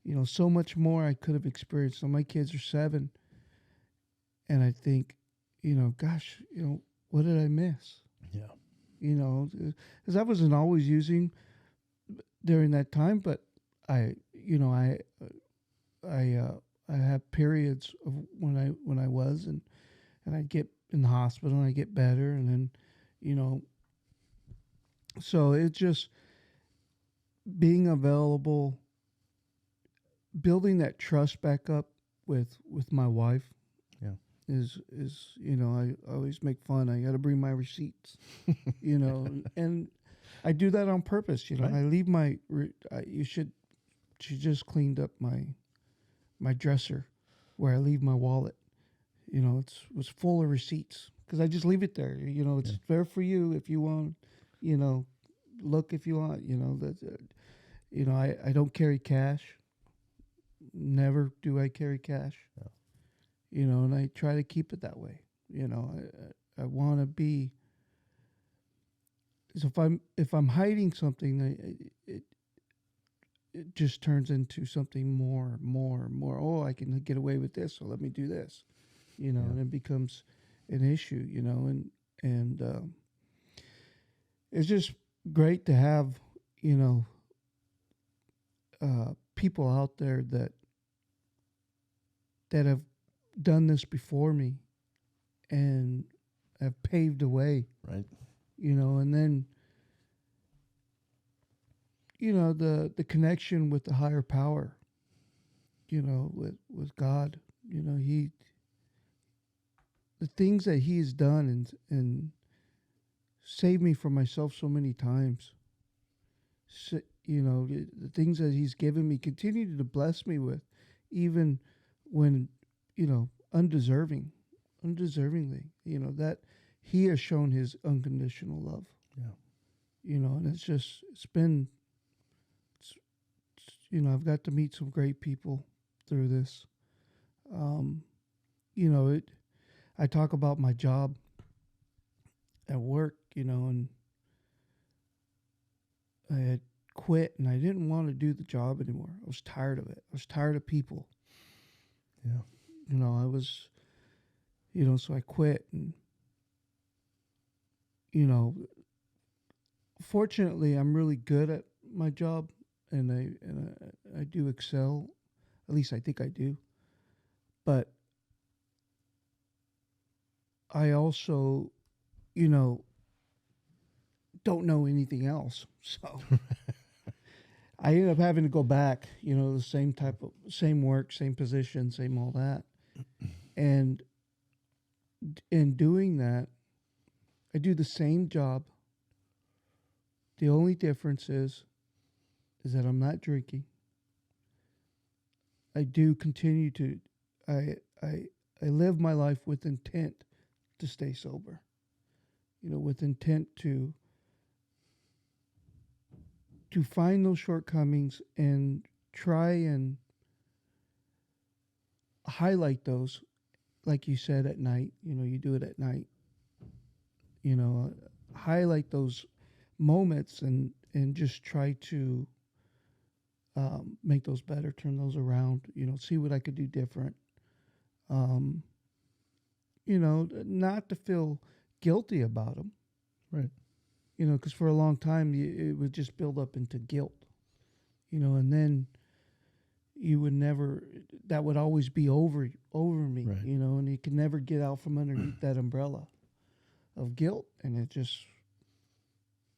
You know, so much more I could have experienced. So my kids are 7, and I think, you know, gosh, you know, what did I miss? Yeah. You know, because I wasn't always using during that time, but you know, I have periods of when I was, and I'd get in the hospital and I get better, and then, you know, so it's just being available, building that trust back up with my wife. Yeah. Is you know, I always make fun. I got to bring my receipts, you know, and I do that on purpose. You know, Right. I leave my. She just cleaned up my dresser, where I leave my wallet. You know, it was full of receipts because I just leave it there. You know, it's there for you if you want. You know, look if you want. You know that. You know, I don't carry cash. Never do I carry cash. Yeah. You know, and I try to keep it that way. You know, I want to be. So if I'm hiding something, it just turns into something more. Oh, I can get away with this, so let me do this. You know, Yeah. and it becomes an issue. You know, and it's just great to have, you know, people out there that have done this before me and have paved the way. Right. You know, and then, you know, the connection with the higher power, you know, with God, you know, the things that he has done and saved me from myself so many times. So, you know, the things that he's given me, continue to bless me with, even when, you know, undeservingly, you know, that he has shown his unconditional love. Yeah. You know, and it's been, you know, I've got to meet some great people through this. You know, I talk about my job at work, you know, and I had quit and I didn't want to do the job anymore. I was tired of it. I was tired of people. Yeah. You know, I was, you know, so I quit, and, you know, fortunately I'm really good at my job, and I do excel. At least I think I do. But I also, you know, don't know anything else. So I ended up having to go back, you know, the same work, same position, same all that. And in doing that, I do the same job. The only difference is that I'm not drinking. I do continue to, I, I, I live my life with intent to stay sober. You know, with intent to find those shortcomings and try and highlight those, like you said, at night. You know, you do it at night. You know, highlight those moments and just try to make those better, turn those around. You know, see what I could do different. Um, you know, not to feel guilty about them. Right. You know, because for a long time it would just build up into guilt. and then you would never, that would always be over me, Right. and you could never get out from underneath that umbrella of guilt. And it just,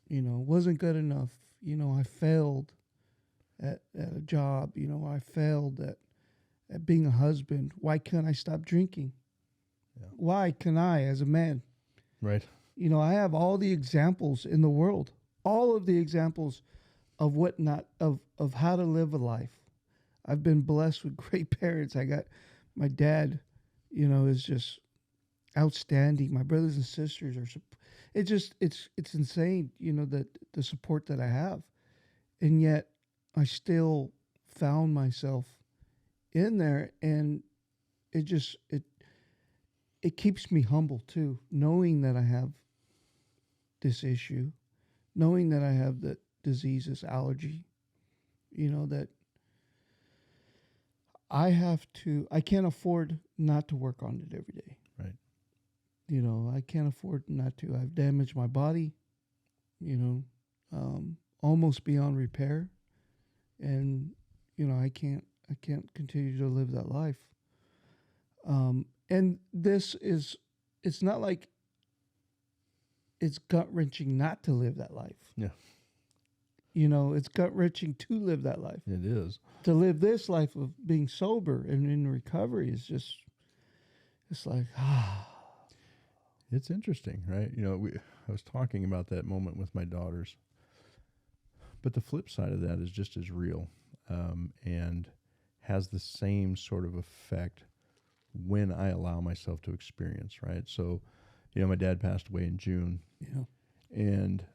wasn't good enough. I failed at a job. I failed at being a husband. Why can't I stop drinking? Yeah. Why can I, as a man? Right. I have all the examples in the world, all of the examples of what not of how to live a life. I've been blessed with great parents. I got my dad, is just outstanding. My brothers and sisters are. It's insane, that the support that I have, and yet I still found myself in there, and it keeps me humble too, knowing that I have this issue, knowing that I have the disease, this allergy, that I can't afford not to work on it every day. Right. I can't afford not to. I've damaged my body, almost beyond repair. And, I can't continue to live that life. And it's not like it's gut wrenching not to live that life. Yeah. It's gut wrenching to live that life. It is. To live this life of being sober and in recovery is just, it's like, It's interesting, right? I was talking about that moment with my daughters, but the flip side of that is just as real, and has the same sort of effect when I allow myself to experience, right? So, my dad passed away in June, yeah, and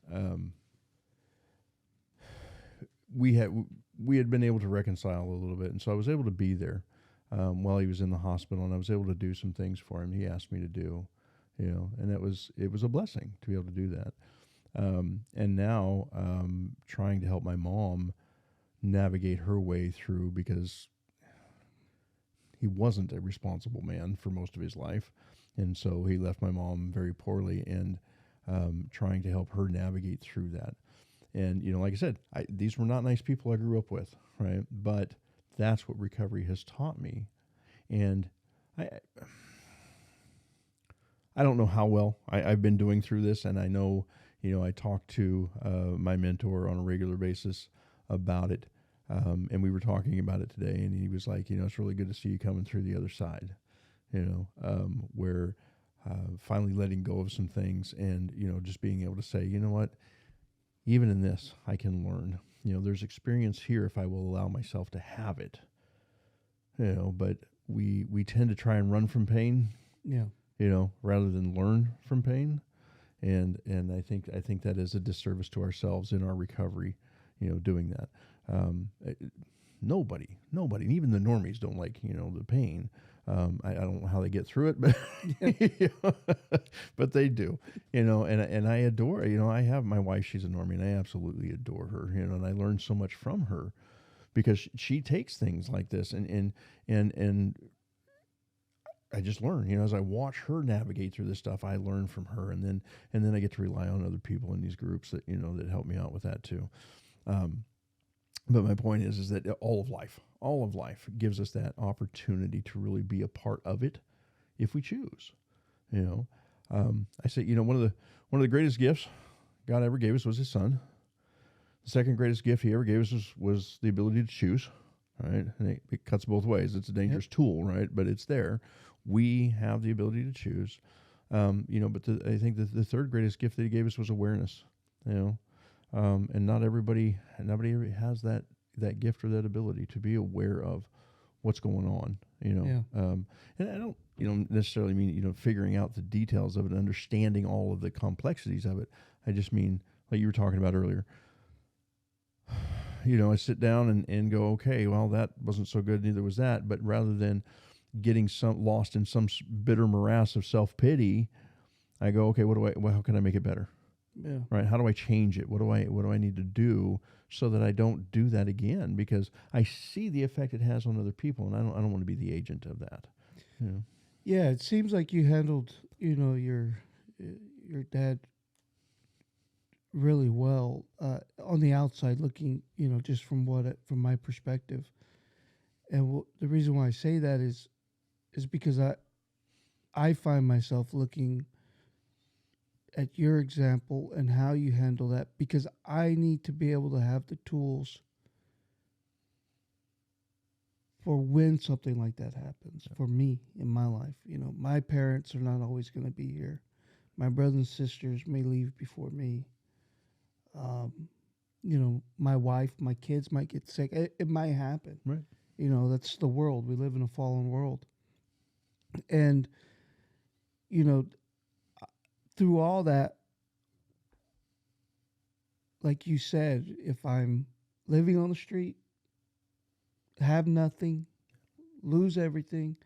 we had been able to reconcile a little bit, and so I was able to be there while he was in the hospital, and I was able to do some things for him he asked me to do, and it was a blessing to be able to do that. And now trying to help my mom navigate her way through, because he wasn't a responsible man for most of his life, and so he left my mom very poorly, and trying to help her navigate through that. And, like I said, these were not nice people I grew up with, right? But that's what recovery has taught me. And I don't know how well I've been doing through this, and I know, I talk to my mentor on a regular basis about it, and we were talking about it today, and he was like, it's really good to see you coming through the other side, where finally letting go of some things, and, just being able to say, you know what, even in this, I can learn. There's experience here if I will allow myself to have it. But we tend to try and run from pain. yeah, Rather than learn from pain, and I think that is a disservice to ourselves in our recovery. Doing that. Nobody, even the normies don't like the pain. I don't know how they get through it, but but they do, and I adore, I have my wife, she's a normie, and I absolutely adore her, and I learn so much from her because she takes things like this and I just learn, as I watch her navigate through this stuff, I learn from her, and then I get to rely on other people in these groups that, that help me out with that too. But my point is that all of life gives us that opportunity to really be a part of it if we choose. I say, one of the greatest gifts God ever gave us was His Son. The second greatest gift He ever gave us was the ability to choose. Right, and it cuts both ways. It's a dangerous tool, right? But it's there. We have the ability to choose. But I think that the third greatest gift that He gave us was awareness. And not everybody has that gift or that ability to be aware of what's going on. And I don't necessarily mean figuring out the details of it, understanding all of the complexities of it. I just mean, like you were talking about earlier. I sit down and go, okay, well, that wasn't so good, neither was that. But rather than getting lost in some bitter morass of self-pity, I go, okay, how can I make it better? yeah, Right? How do I change it? What do I need to do so that I don't do that again? Because I see the effect it has on other people, and I don't want to be the agent of that. Yeah, it seems like you handled, your dad really well on the outside looking, just from my perspective. And the reason why I say that is because I find myself looking at your example and how you handle that, because I need to be able to have the tools for when something like that happens for me in my life. My parents are not always going to be here. My brothers and sisters may leave before me. Um, my wife, my kids might get sick. It might happen. Right. That's the world. We live in a fallen world. And, you know, through all that, like you said, if I'm living on the street, have nothing, lose everything,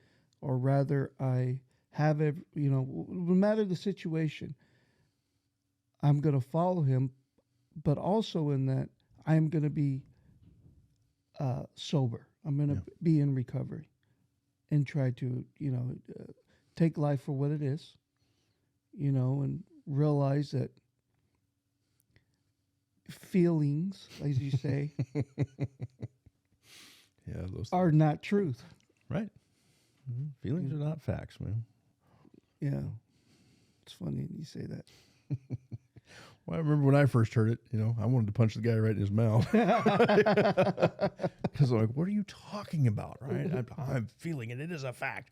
or rather I have no matter the situation, I'm going to follow him, but also in that I'm going to be sober. I'm going to be in recovery and try to, take life for what it is, and realize that feelings, as you say, those are not truth. right. Mm-hmm. Feelings are not facts, man. Yeah. It's funny you say that. Well, I remember when I first heard it, I wanted to punch the guy right in his mouth. Because I'm like, what are you talking about, right? I'm feeling it. It is a fact.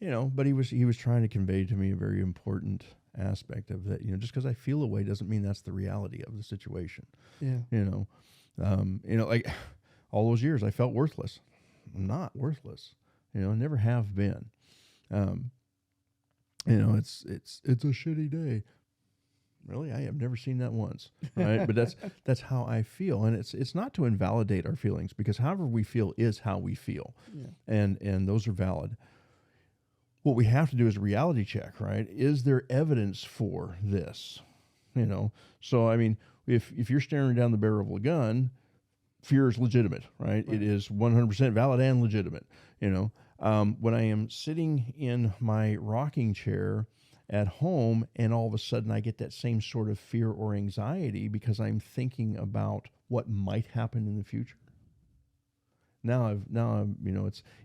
But he was trying to convey to me a very important aspect of that. Just because I feel a way doesn't mean that's the reality of the situation. Yeah. Like all those years I felt worthless. I'm not worthless. I never have been. It's a shitty day. Really, I have never seen that once, right? But that's how I feel, and it's not to invalidate our feelings, because however we feel is how we feel, and those are valid. What we have to do is a reality check, right? Is there evidence for this? So I mean, if you're staring down the barrel of a gun, fear is legitimate, right? It is 100% valid and legitimate. When I am sitting in my rocking chair at home and all of a sudden I get that same sort of fear or anxiety because I'm thinking about what might happen in the future. Now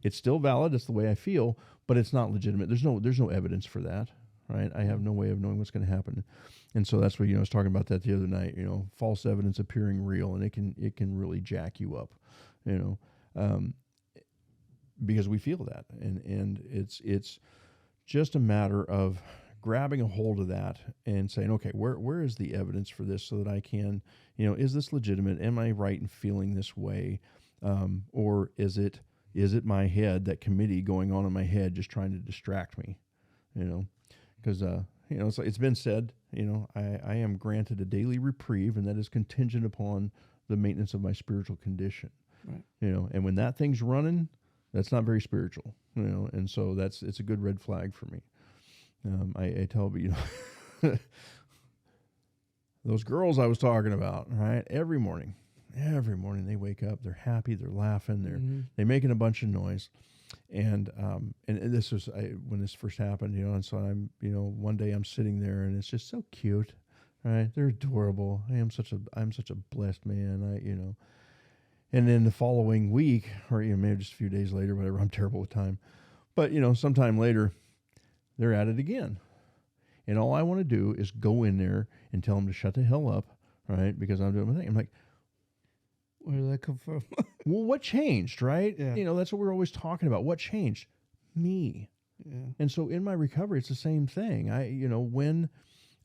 it's still valid. It's the way I feel, but it's not legitimate. There's no evidence for that, right? I have no way of knowing what's going to happen. And so that's what, I was talking about that the other night, false evidence appearing real, and it can really jack you up, because we feel that. And it's just a matter of grabbing a hold of that and saying, okay, where is the evidence for this, so that I can, is this legitimate? Am I right in feeling this way? Or is it my head, that committee going on in my head, just trying to distract me? Because it's been said, I am granted a daily reprieve, and that is contingent upon the maintenance of my spiritual condition. Right. And when that thing's running, that's not very spiritual. And so it's a good red flag for me. I tell you, those girls I was talking about, right? Every morning they wake up, they're happy, they're laughing, they're making a bunch of noise. And this was when this first happened, and so I'm, one day I'm sitting there and it's just so cute, right? They're adorable. I'm such a blessed man. And then the following week, or maybe just a few days later, whatever, I'm terrible with time, but sometime later, they're at it again. And all I want to do is go in there and tell them to shut the hell up, right? Because I'm doing my thing. I'm like, where did that come from? well, what changed, right? Yeah. That's what we're always talking about. What changed? Me. Yeah. And so in my recovery, it's the same thing. When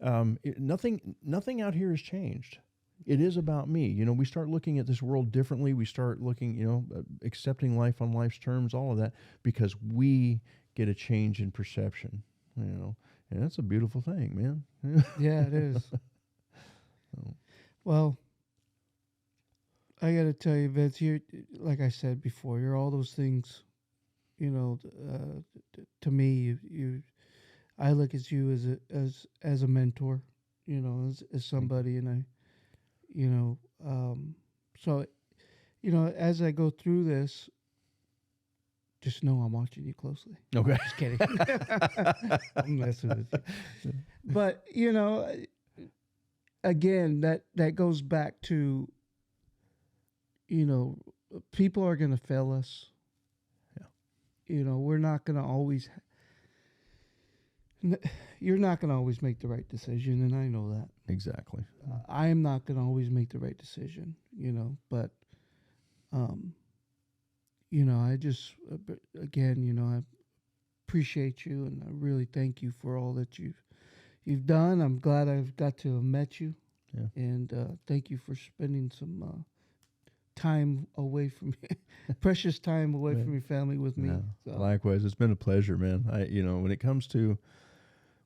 nothing out here has changed. It is about me. We start looking at this world differently. We start looking, accepting life on life's terms, all of that, because we get a change in perception, and that's a beautiful thing, man. Yeah, it is. Well, I got to tell you, Vince, you, like I said before, you're all those things, to me, I look at you as a mentor, as somebody, and so, as I go through this, just know I'm watching you closely. Okay. Just kidding. I'm messing with you. But, again, that goes back to, you know, people are going to fail us. Yeah. You know, we're not going to always. You're not going to always make the right decision, and I know that. Exactly. I am not going to always make the right decision, you know, but, you know, I just, again, you know, I appreciate you, and I really thank you for all that you've done. I'm glad I've got to have met you, Yeah. and thank you for spending some time away from precious time away Right. from your family with me. Yeah. So. Likewise, it's been a pleasure, man. You know, when it comes to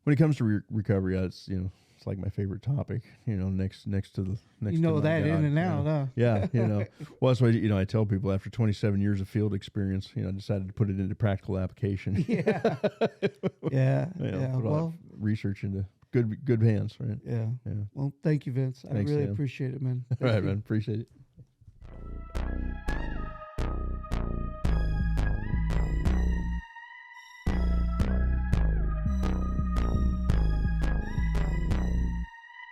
recovery, it's, you know, it's like my favorite topic. You know, next to the next. You know to my that God, in and you out, know. huh? Yeah, you know. Well, that's why, you know, I tell people after 27 years of field experience, you know, I decided to put it into practical application. Yeah. Yeah. You know, Yeah. put all Well, that research into good hands, right? yeah. Yeah. Well, thank you, Vince. I Thanks, really Sam. appreciate it, man. All Thank right, you. man. Appreciate it.